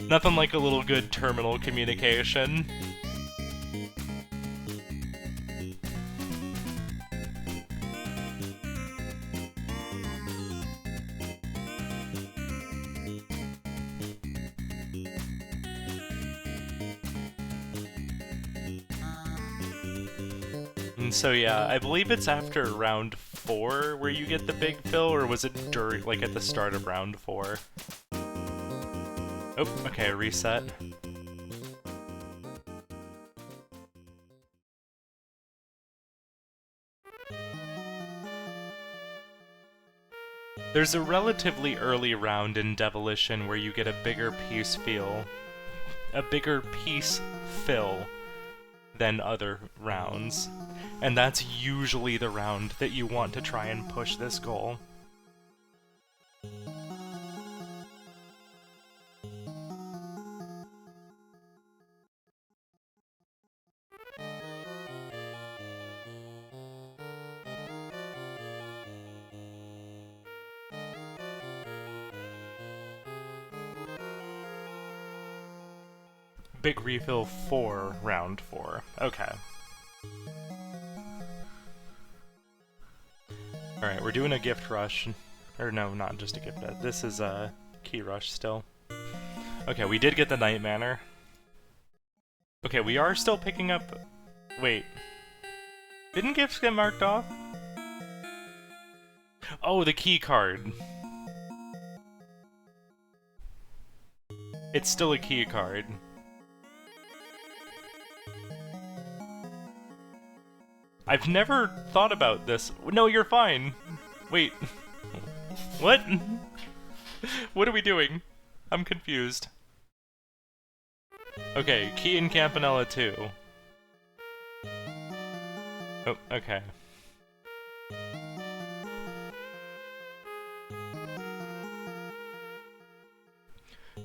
Nothing like a little good terminal communication. And so yeah, I believe it's after round 4 where you get the big fill, or was it during, like, at the start of round 4? Oh, okay, reset. There's a relatively early round in Demolition where you get a bigger piece fill than other rounds, and that's usually the round that you want to try and push this goal. Big refill for round 4. Okay. Alright, we're doing a gift rush. Or no, not just a gift rush. This is a key rush still. Okay, we did get the Night Manor. Okay, we are still picking up... Wait. Didn't gifts get marked off? Oh, the key card. It's still a key card. I've never thought about this. No, you're fine. Wait. What? What are we doing? I'm confused. Okay, key in Campanella 2. Oh, okay.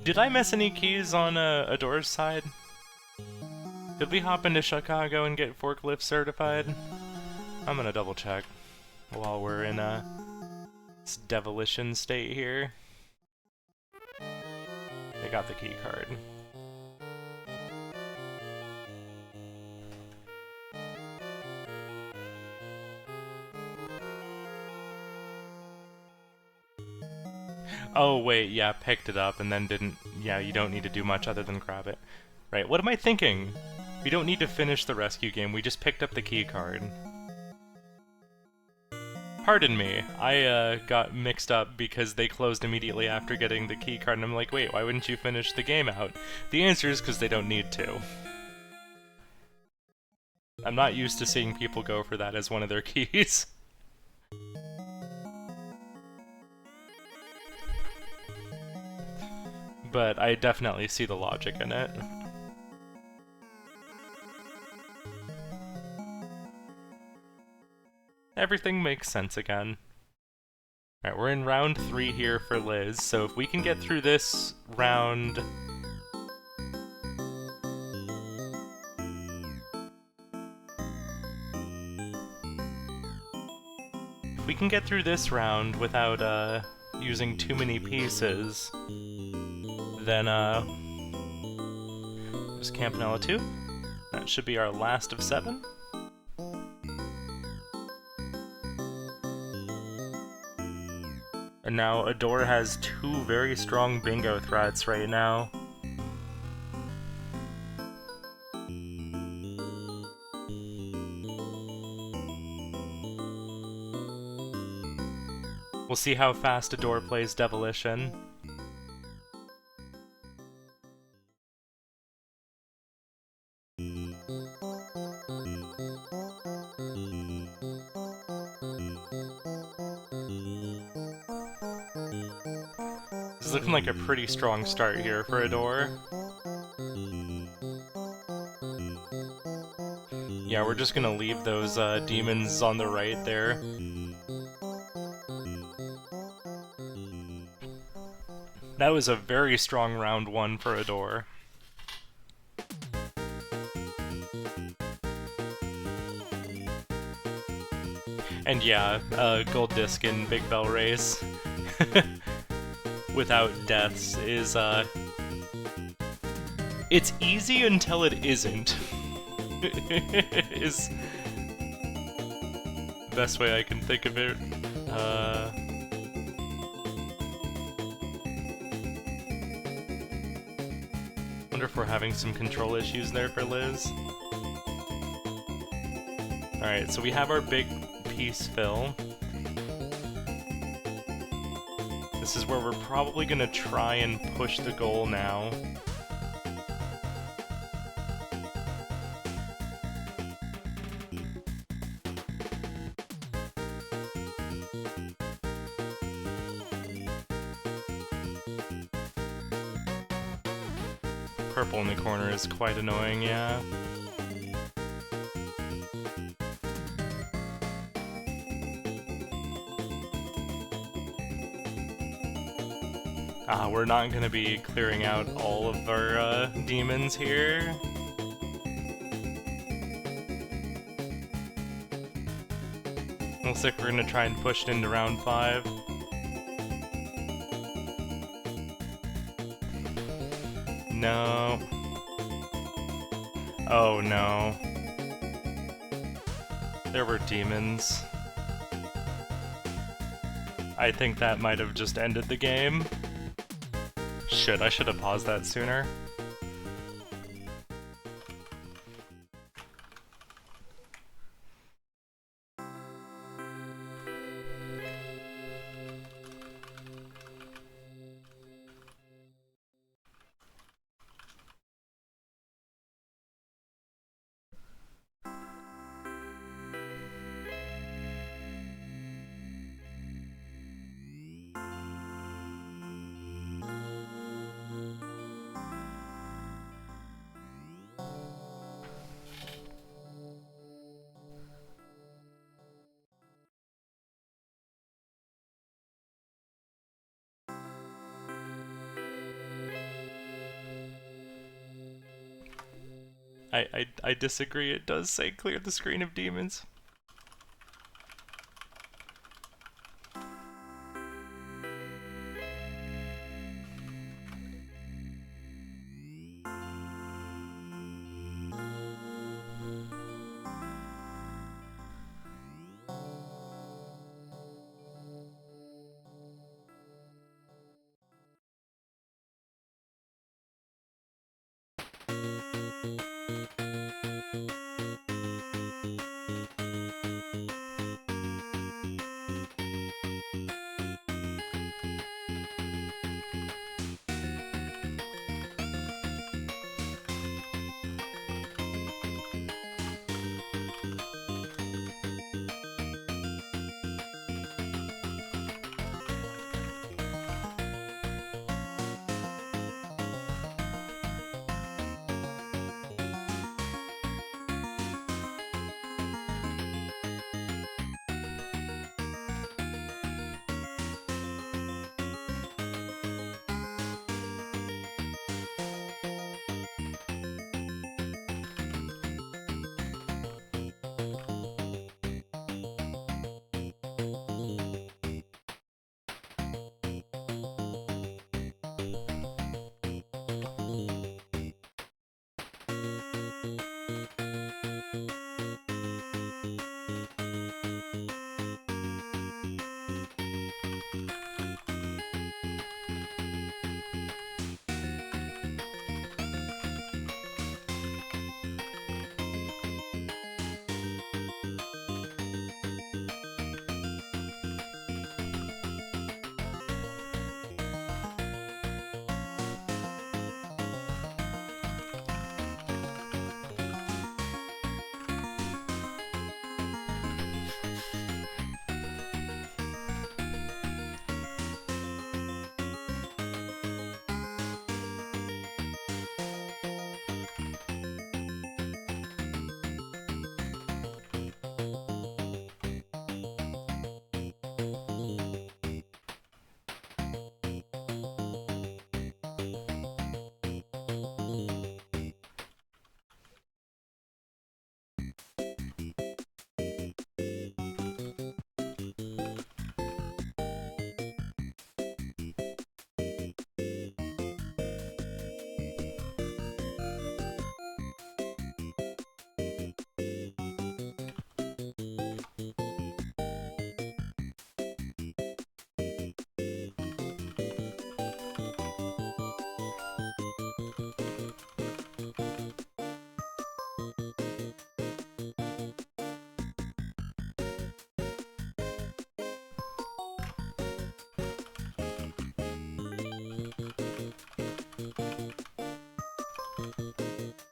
Did I miss any keys on Adoor's side? Did we hop into Chicago and get forklift certified? I'm gonna double check while we're in this Demolition state here. They got the key card. Oh wait, yeah, picked it up and then didn't... Yeah, you don't need to do much other than grab it. Right, what am I thinking? We don't need to finish the rescue game, we just picked up the key card. Pardon me, I got mixed up because they closed immediately after getting the key card, and I'm like, wait, why wouldn't you finish the game out? The answer is because they don't need to. I'm not used to seeing people go for that as one of their keys. But I definitely see the logic in it. Everything makes sense again. Alright, we're in round 3 here for Liz, so if we can get through this round... If we can get through this round without, using too many pieces, then, just Campanella 2. That should be our last of 7. And now Adoor has 2 very strong bingo threats right now. We'll see how fast Adoor plays Demolition. This is looking like a pretty strong start here for Adoor. Yeah, we're just gonna leave those demons on the right there. That was a very strong round 1 for Adoor. And yeah, gold disc in Big Bell Race without deaths is, it's easy until it isn't. Is the best way I can think of it. Wonder if we're having some control issues there for Liz. Alright, so we have our big piece fill. This is where we're probably gonna try and push the goal now. Purple in the corner is quite annoying, yeah. We're not gonna be clearing out all of our demons here. Looks like we're gonna try and push it into round 5. No. Oh no. There were demons. I think that might have just ended the game. Shit, I should have paused that sooner. I disagree, it does say clear the screen of demons.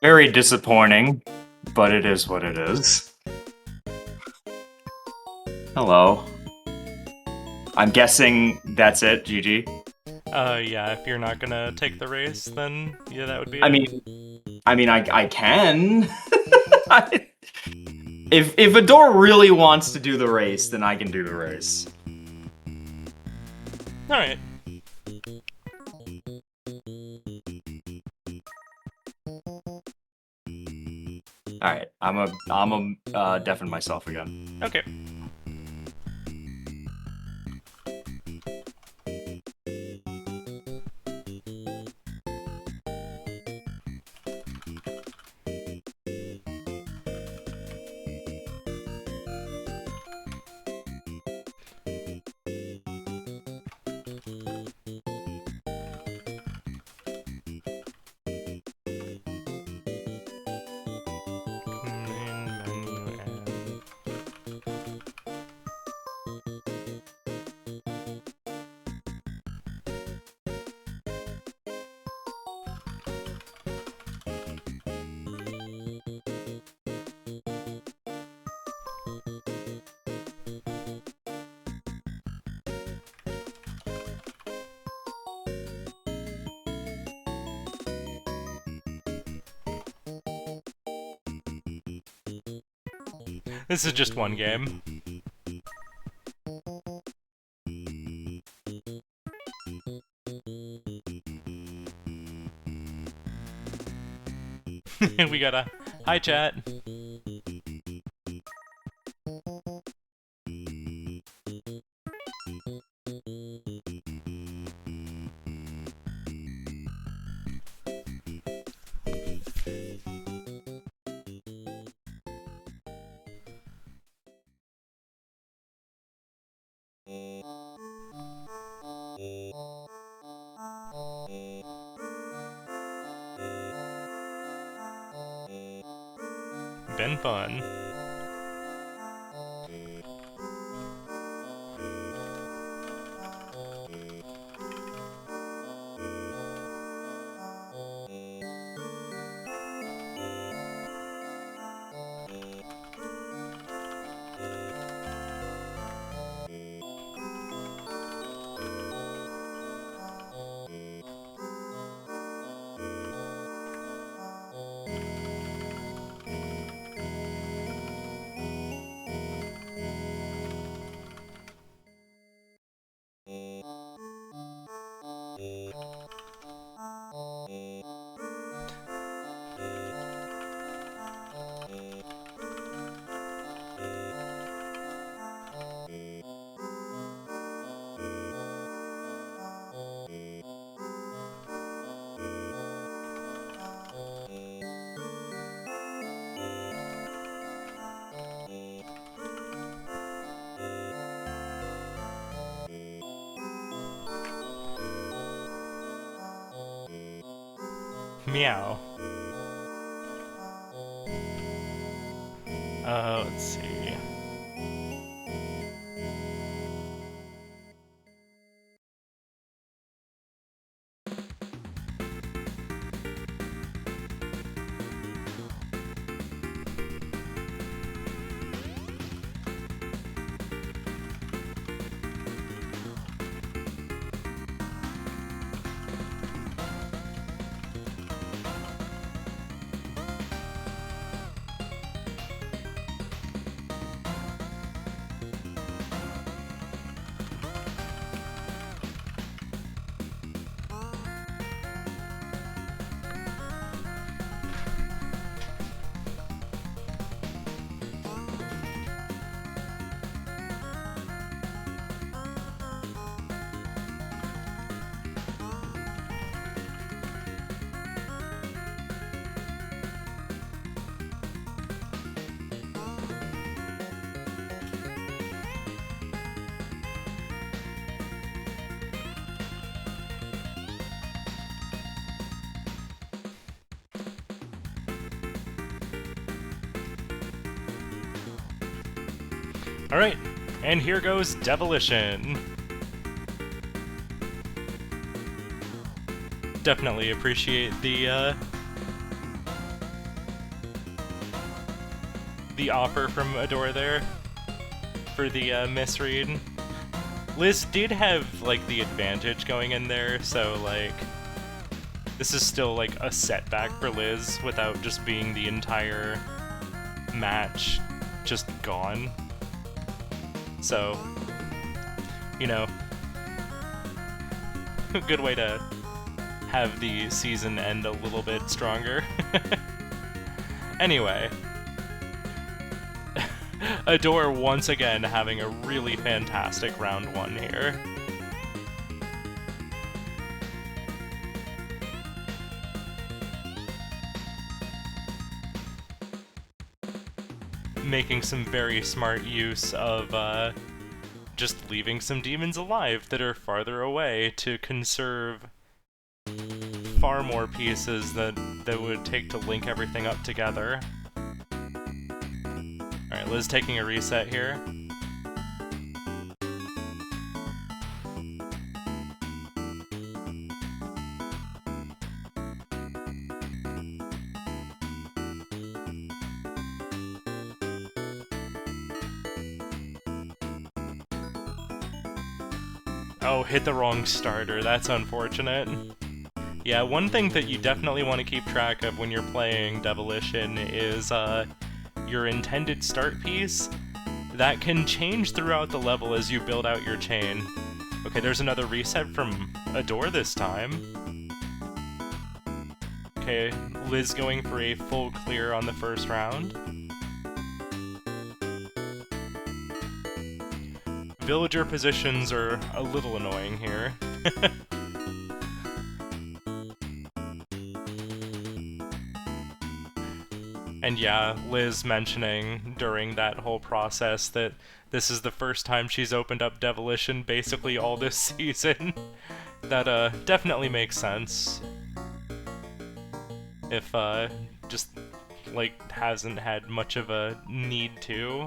Very disappointing, but it is what it is. Hello. I'm guessing that's it, GG. Yeah, if you're not gonna take the race, then yeah, that would be I it. mean, I can. If Adoor really wants to do the race, then I can do the race. Alright. Alright, I'm a deafen myself again. Okay. Main menu and... This is just one game. We got a hi chat. Been fun. Meow. Let's see. Alright, and here goes Demolition. Definitely appreciate the the offer from Adoor there for the misread. Liz did have, like, the advantage going in there, so, like, this is still, like, a setback for Liz without just being the entire match just gone. So, you know, a good way to have the season end a little bit stronger. Anyway, Adoor once again having a really fantastic round one here. Making some very smart use of just leaving some demons alive that are farther away to conserve far more pieces that would take to link everything up together. Alright, Liz taking a reset here. Oh, hit the wrong starter. That's unfortunate. Yeah, one thing that you definitely want to keep track of when you're playing Demolition is your intended start piece. That can change throughout the level as you build out your chain. Okay, there's another reset from Adoor this time. Okay, Liz going for a full clear on the first round. Villager positions are a little annoying here. And yeah, Liz mentioning during that whole process that this is the first time she's opened up Demolition basically all this season. That definitely makes sense. If just like hasn't had much of a need to.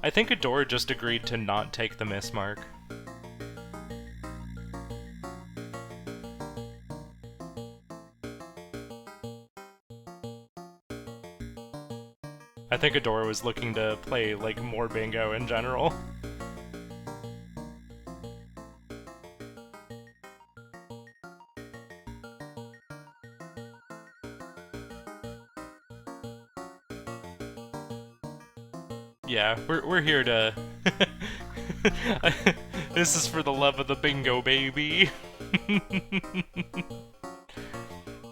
I think Adoor just agreed to not take the miss mark. I think Adoor was looking to play, like, more bingo in general. Yeah, we're here to... This is for the love of the bingo, baby!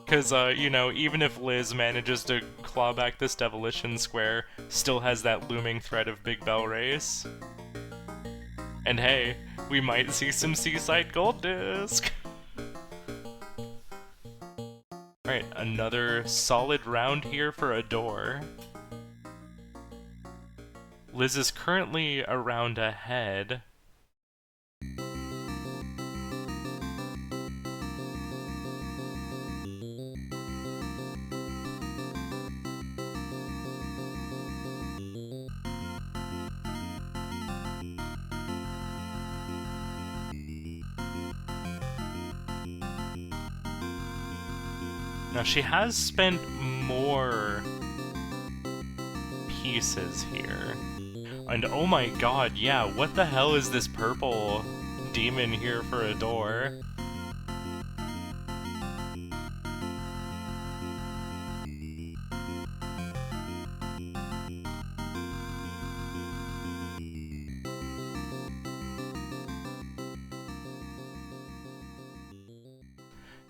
Because, you know, even if Liz manages to claw back this Demolition Square, still has that looming threat of Big Bell Race. And hey, we might see some Seaside Gold Disc! Alright, another solid round here for Adoor. Liz is currently a round ahead. Now she has spent more pieces here. And oh my god, yeah, what the hell is this purple demon here for Adoor?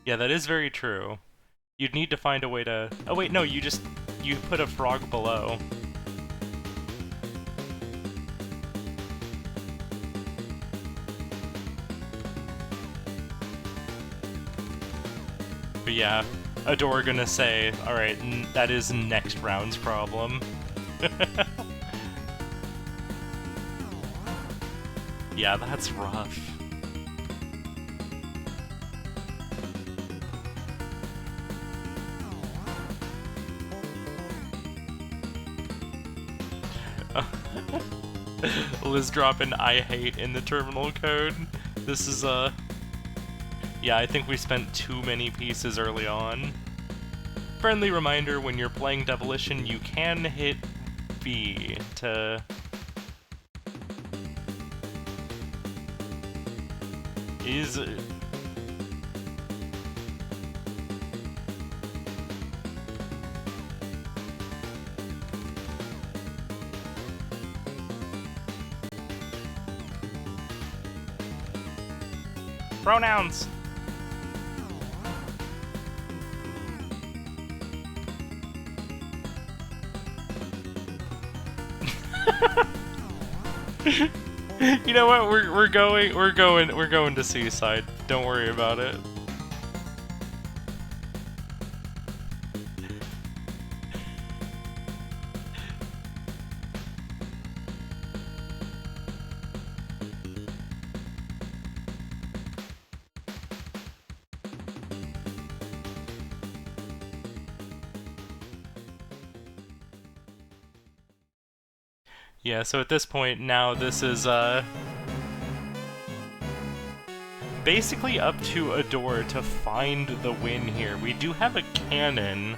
Yeah, that is very true. You'd need to find a way to... Oh wait, no, you put a frog below. But yeah, Adoor gonna say, alright, that is next round's problem. Yeah, that's rough. Liz dropping I hate in the terminal code. This is, yeah, I think we spent too many pieces early on. Friendly reminder, when you're playing Demolition, you can hit B to... Is... Pronouns! You know what? We're going to Seaside. Don't worry about it. Yeah, so at this point now this is basically up to adoor to find the win here. We do have a cannon.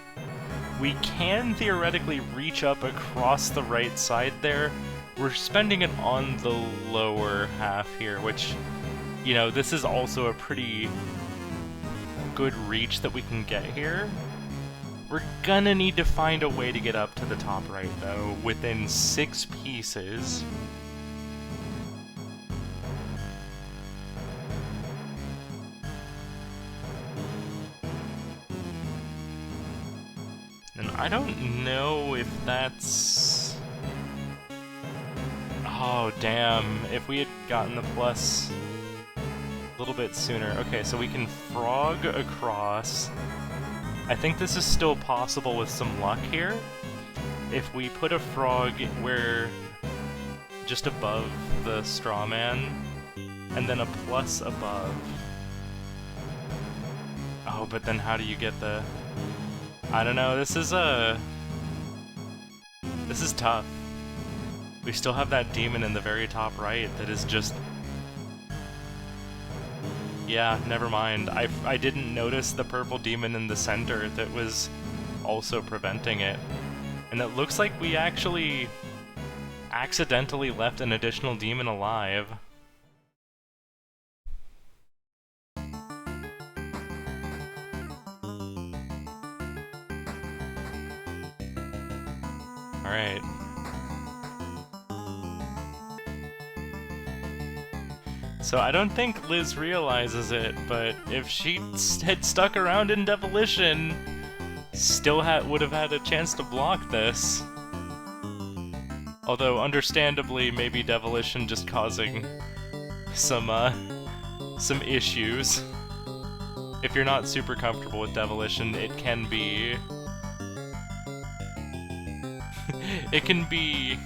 We can theoretically reach up across the right side there. We're spending it on the lower half here, which, you know, this is also a pretty good reach that we can get here. We're gonna need to find a way to get up to the top right, though, within 6 pieces. And I don't know if that's... Oh, damn. If we had gotten the plus a little bit sooner. Okay, so we can frog across. I think this is still possible with some luck here. If we put a frog where just above the straw man, and then a plus above. Oh, but then how do you get the... I don't know, this is tough. We still have that demon in the very top right that is just... Yeah, never mind. I didn't notice the purple demon in the center that was also preventing it. And it looks like we actually accidentally left an additional demon alive. Alright. So I don't think Liz realizes it, but if she had stuck around in Demolition, still would have had a chance to block this. Although, understandably, maybe Demolition just causing some issues. If you're not super comfortable with Demolition, it can be... it can be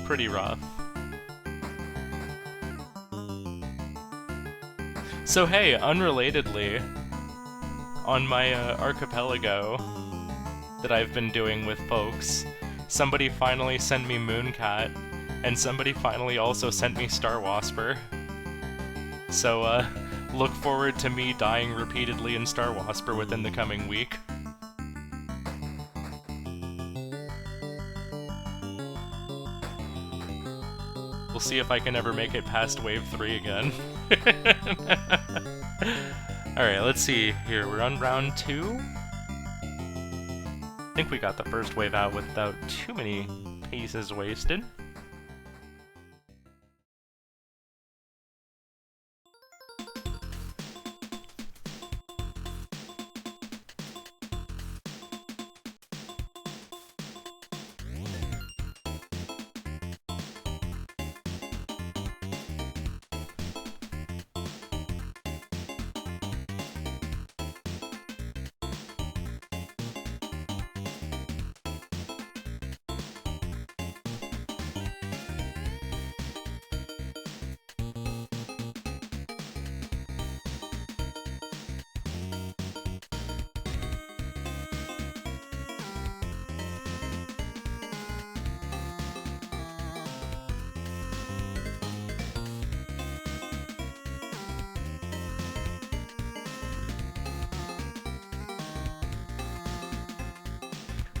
pretty rough. So hey, unrelatedly, on my archipelago that I've been doing with folks, somebody finally sent me Mooncat, and somebody finally also sent me Star Wasper. So look forward to me dying repeatedly in Star Wasper within the coming week. We'll see if I can ever make it past Wave 3 again. Alright, let's see here. We're on round 2. I think we got the first wave out without too many pieces wasted.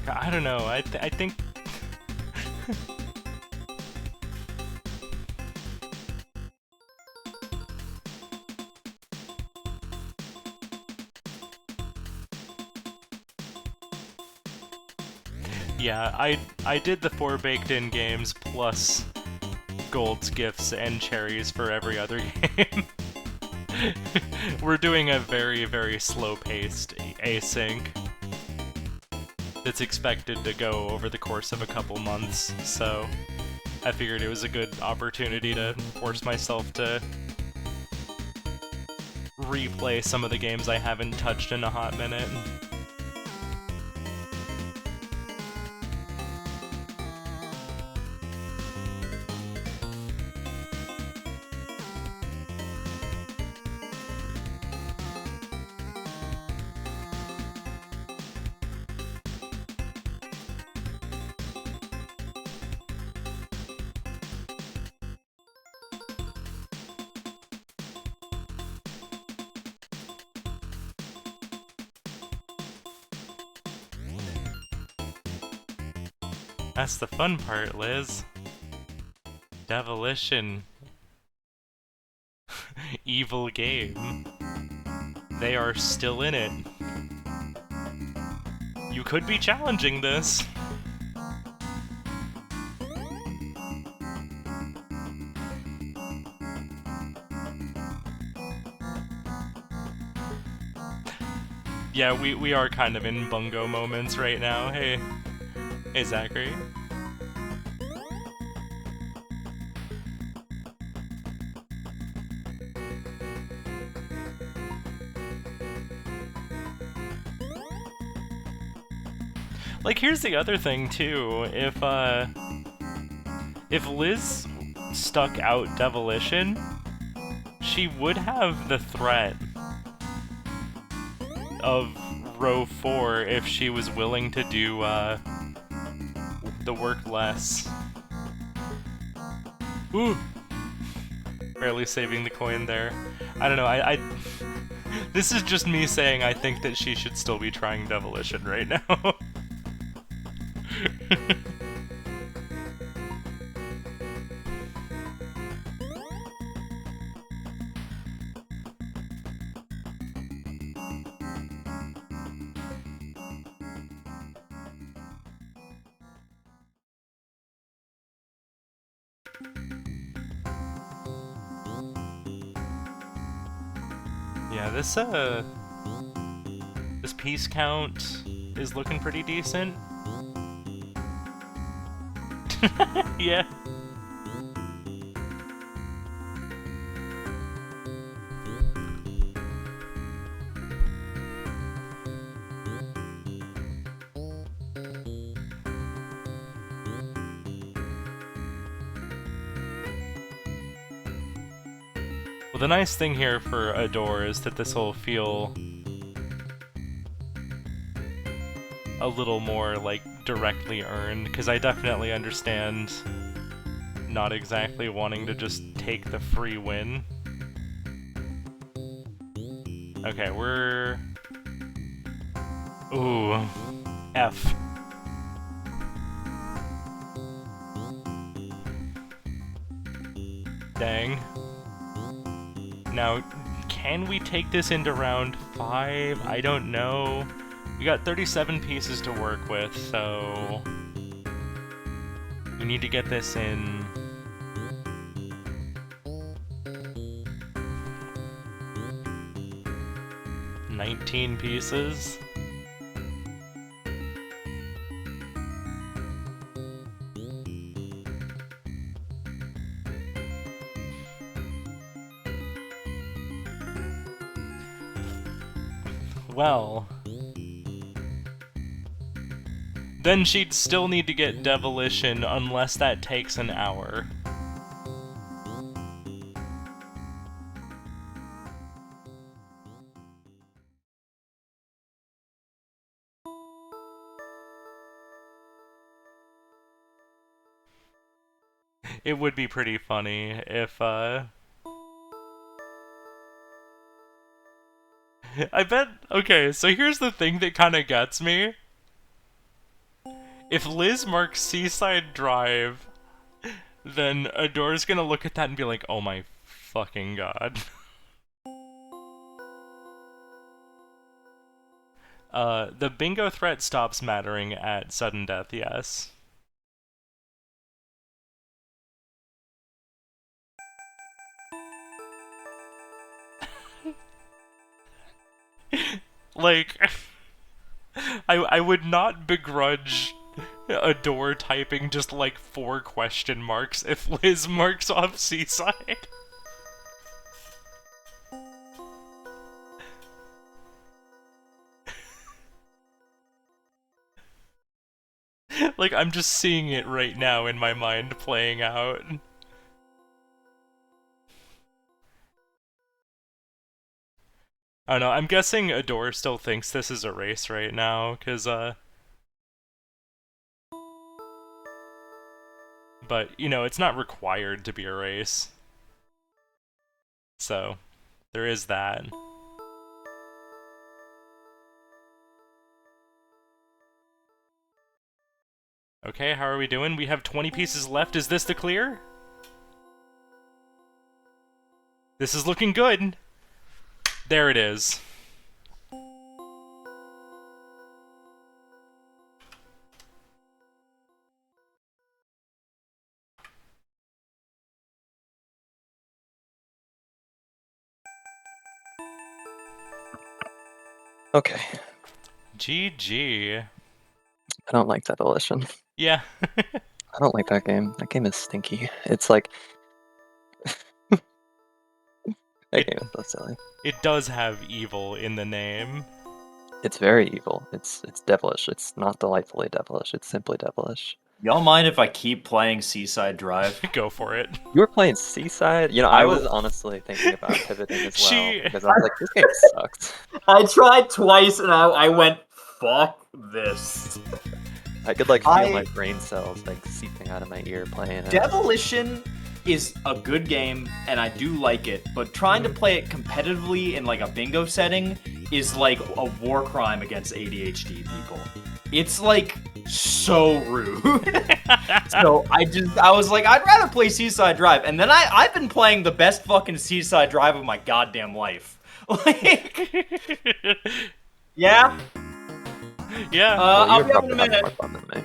I don't know. I think. Yeah, I did the 4 baked-in games plus golds, gifts, and cherries for every other game. We're doing a very, very slow-paced async that's expected to go over the course of a couple months, so I figured it was a good opportunity to force myself to replay some of the games I haven't touched in a hot minute. That's the fun part, Liz. Devilition. Evil game. They are still in it. You could be challenging this. Yeah, we are kind of in bungo moments right now. Hey, Zachary. Like, here's the other thing too. If Liz stuck out Devilition, she would have the threat of row 4 if she was willing to do the work less. Ooh! Barely saving the coin there. I don't know, I this is just me saying I think that she should still be trying Devilition right now. Yeah, this piece count is looking pretty decent. Yeah. Well, the nice thing here for Adoor is that this will feel a little more, like, directly earned, because I definitely understand not exactly wanting to just take the free win. Okay, we're... Ooh. F. Dang. Now, can we take this into round 5? I don't know. We got 37 pieces to work with, so... we need to get this in... 19 pieces? Well... then she'd still need to get Devilition unless that takes an hour. It would be pretty funny if, I bet... okay, so here's the thing that kinda gets me. If Liz marks Seaside Drive, then Adoor's gonna look at that and be like, oh my fucking god. The bingo threat stops mattering at sudden death, yes. Like, I would not begrudge Adoor typing just like 4 question marks if Liz marks off Seaside. Like, I'm just seeing it right now in my mind playing out. I don't know, I'm guessing Adoor still thinks this is a race right now, cause, but, you know, it's not required to be a race. So, there is that. Okay, how are we doing? We have 20 pieces left. Is this the clear? This is looking good. There it is. Okay. GG. I don't like that Demolition. Yeah. I don't like that game. That game is stinky. It's like... that game is so silly. It does have evil in the name. It's very evil. It's devilish. It's not delightfully devilish. It's simply devilish. Y'all mind if I keep playing Seaside Drive? Go for it. You were playing Seaside? You know, I was honestly thinking about pivoting as well. Because I was like, this game sucks. I tried twice and I went, fuck this. I could like feel my brain cells like seeping out of my ear playing it. Demolition is a good game and I do like it, but trying to play it competitively in like a bingo setting is like a war crime against ADHD people. It's like so rude. So I was like, I'd rather play Seaside Drive, and then I've been playing the best fucking Seaside Drive of my goddamn life. Like, yeah. Yeah. I'll be up in a minute. More fun than me.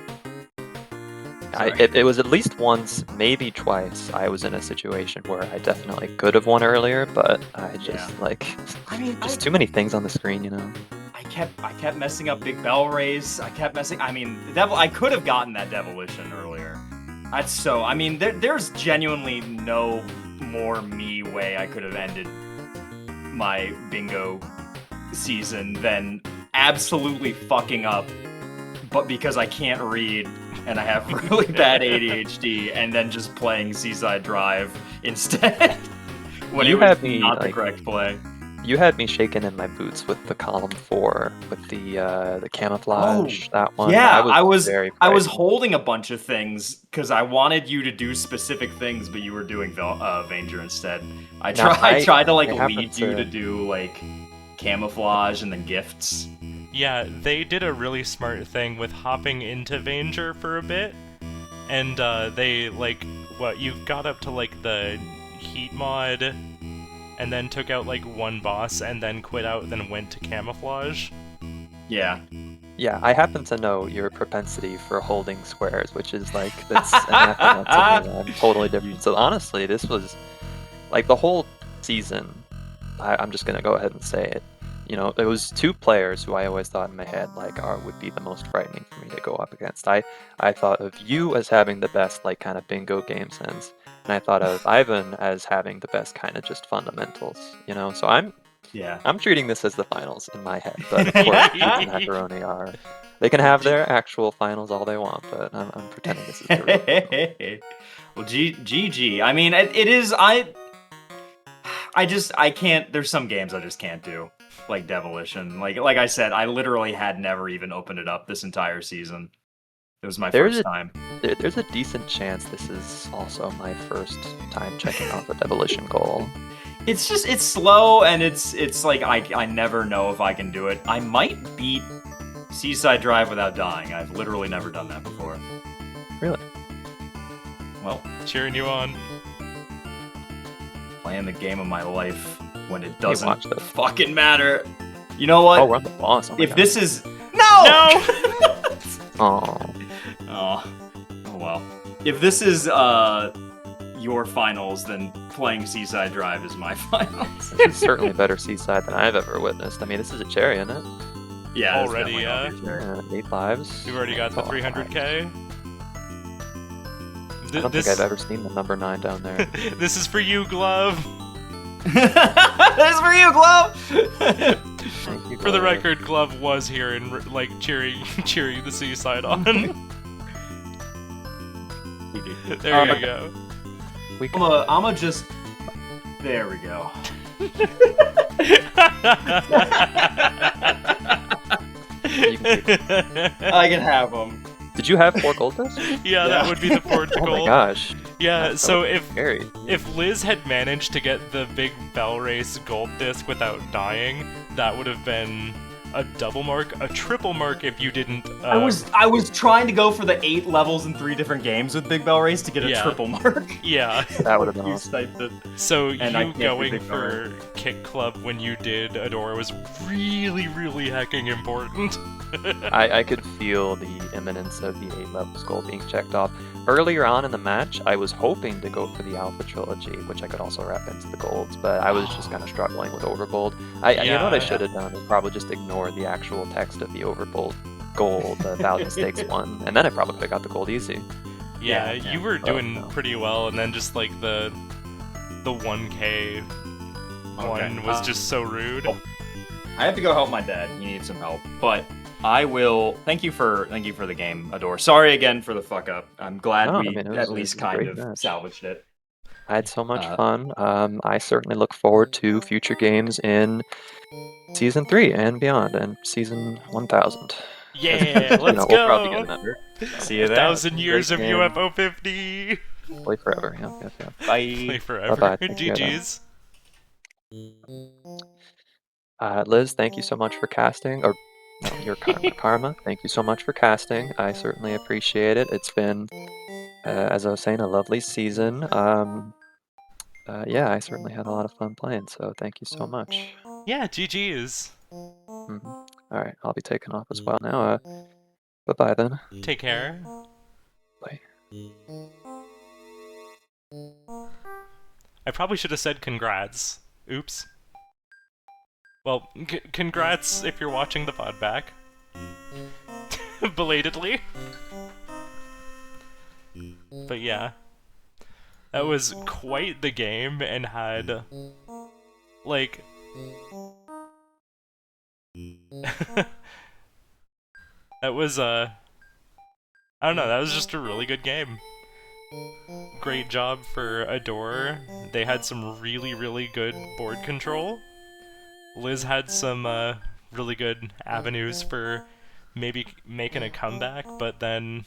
It was at least once, maybe twice, I was in a situation where I definitely could have won earlier, but I just just too many things on the screen, you know. I kept messing up Big Bell Race. I kept messing. I mean, I could have gotten that Demolition earlier. There's genuinely no more me way I could have ended my bingo season than absolutely fucking up, but because I can't read and I have really bad ADHD, and then just playing Seaside Drive instead when it was not the correct play. You had me shaking in my boots with the column 4 with the camouflage. That one. Yeah, I was holding a bunch of things because I wanted you to do specific things, but you were doing Vanger instead. I tried to like lead you to do like camouflage and then gifts. Yeah, they did a really smart thing with hopping into Vanger for a bit, and they you got up to like the heat mod, and then took out like one boss, and then quit out, then went to camouflage. Yeah. Yeah, I happen to know your propensity for holding squares, which is like, that's anathema to me. I'm totally different. So honestly, this was, like, the whole season, I'm just gonna go ahead and say it. You know, there was 2 players who I always thought in my head, like, would be the most frightening for me to go up against. I thought of you as having the best, like, kind of bingo game sense. And I thought of Ivan as having the best kind of just fundamentals, you know? So I'm treating this as the finals in my head, but of course Pete and Hackeroni they can have their actual finals all they want, but I'm pretending this is the real. Well, GG. I mean, it is, I can't, there's some games I just can't do, like Demolition. Like I said, I literally had never even opened it up this entire season. It was my first time. There's a decent chance this is also my first time checking off a Demolition goal. It's slow, and it's like I never know if I can do it. I might beat Seaside Drive without dying. I've literally never done that before. Really? Well, Cheering you on. playing the game of my life when it watch doesn't this. fucking matter. You know what? Oh, we're on the boss. Oh my if God. this is no. Oh. Oh well. If this is your finals, then playing Seaside Drive is my finals. This is certainly better Seaside than I've ever witnessed. I mean, this is a cherry, isn't it? Yeah, it's Already, definitely yeah. gonna be fair. 8 lives. You've already got the That's a lot of 300k. lives. I don't think I've ever seen the number 9 down there. This is for you, Glove. This is for you, Glove. Thank you, For the Glove. record, Glove was here and like cheering the Seaside on. There you go. We can... I'ma just. There we go. you can keep- I can have them. Did you have 4 gold discs? Yeah, that would be the fourth Oh my goal. gosh. Yeah, That so would be if scary. Liz had managed to get the big Bell Race gold disc without dying, that would have been a double mark, a triple mark if you didn't. I was trying to go for the 8 levels in 3 different games with Big Bell Race to get a Yeah. triple mark. Yeah. That would have been You awesome. sniped it. So And I you can't do going Big Bell for Kick Club when you did Adoor was really, really hecking important. I could feel the imminence of the 8 levels goal being checked off. Earlier on in the match, I was hoping to go for the Alpha Trilogy, which I could also wrap into the golds, but I was just kind of struggling with Overbold. You know what I Yeah. should have done is probably just ignore the actual text of the Overbold goal, the Valiant Stakes one, and then I probably could have got the gold easy. Yeah, Yeah. you were doing no. pretty well, and then just like the 1K one was just so rude. Oh. I have to go help my dad. He needs some help, but I will. Thank you for the game, Adoor. Sorry again for the fuck up. I'm glad No, I we mean, it was- at it least was a kind great of match. salvaged it. I had so much Uh, fun. I certainly look forward to future games in Season 3 and beyond, and Season 1000. Yeah, let's We'll go. probably get a member. See you there. 1,000 years Great of game. UFO 50. Play forever. Yep. Play Bye. forever. Bye-bye. Take care, then. GG's. Liz, thank you so much for casting, or no, your karma. Karma, thank you so much for casting. I certainly appreciate it. It's been, as I was saying, a lovely season. Yeah, I certainly had a lot of fun playing, so thank you so much. Yeah, GG's. All right, I'll be taking off as well now. Bye-bye then. Take care. Bye. I probably should have said congrats. Oops. Well, congrats if you're watching the pod back. Belatedly. But yeah. That was quite the game and had, like... that was, I don't know, that was just a really good game. Great job for Adoor. They had some really, really good board control. Liz had some really good avenues for maybe making a comeback, but then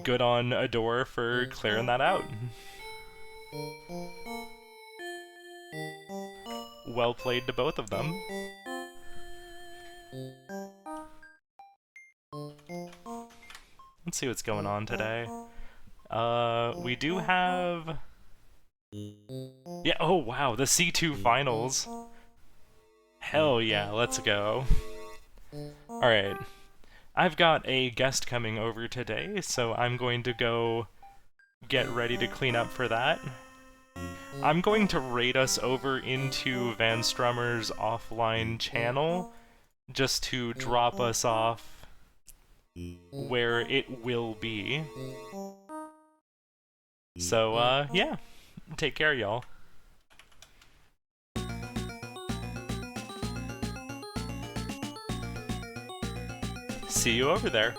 good on Adoor for clearing that out. Well played to both of them. Let's see what's going on today. We do have... Yeah, oh wow, the C2 finals. Hell yeah, let's go. Alright. I've got a guest coming over today, so I'm going to go get ready to clean up for that. I'm going to raid us over into Van Strummer's offline channel, just to drop us off where it will be. So, yeah. Take care, y'all. See you over there.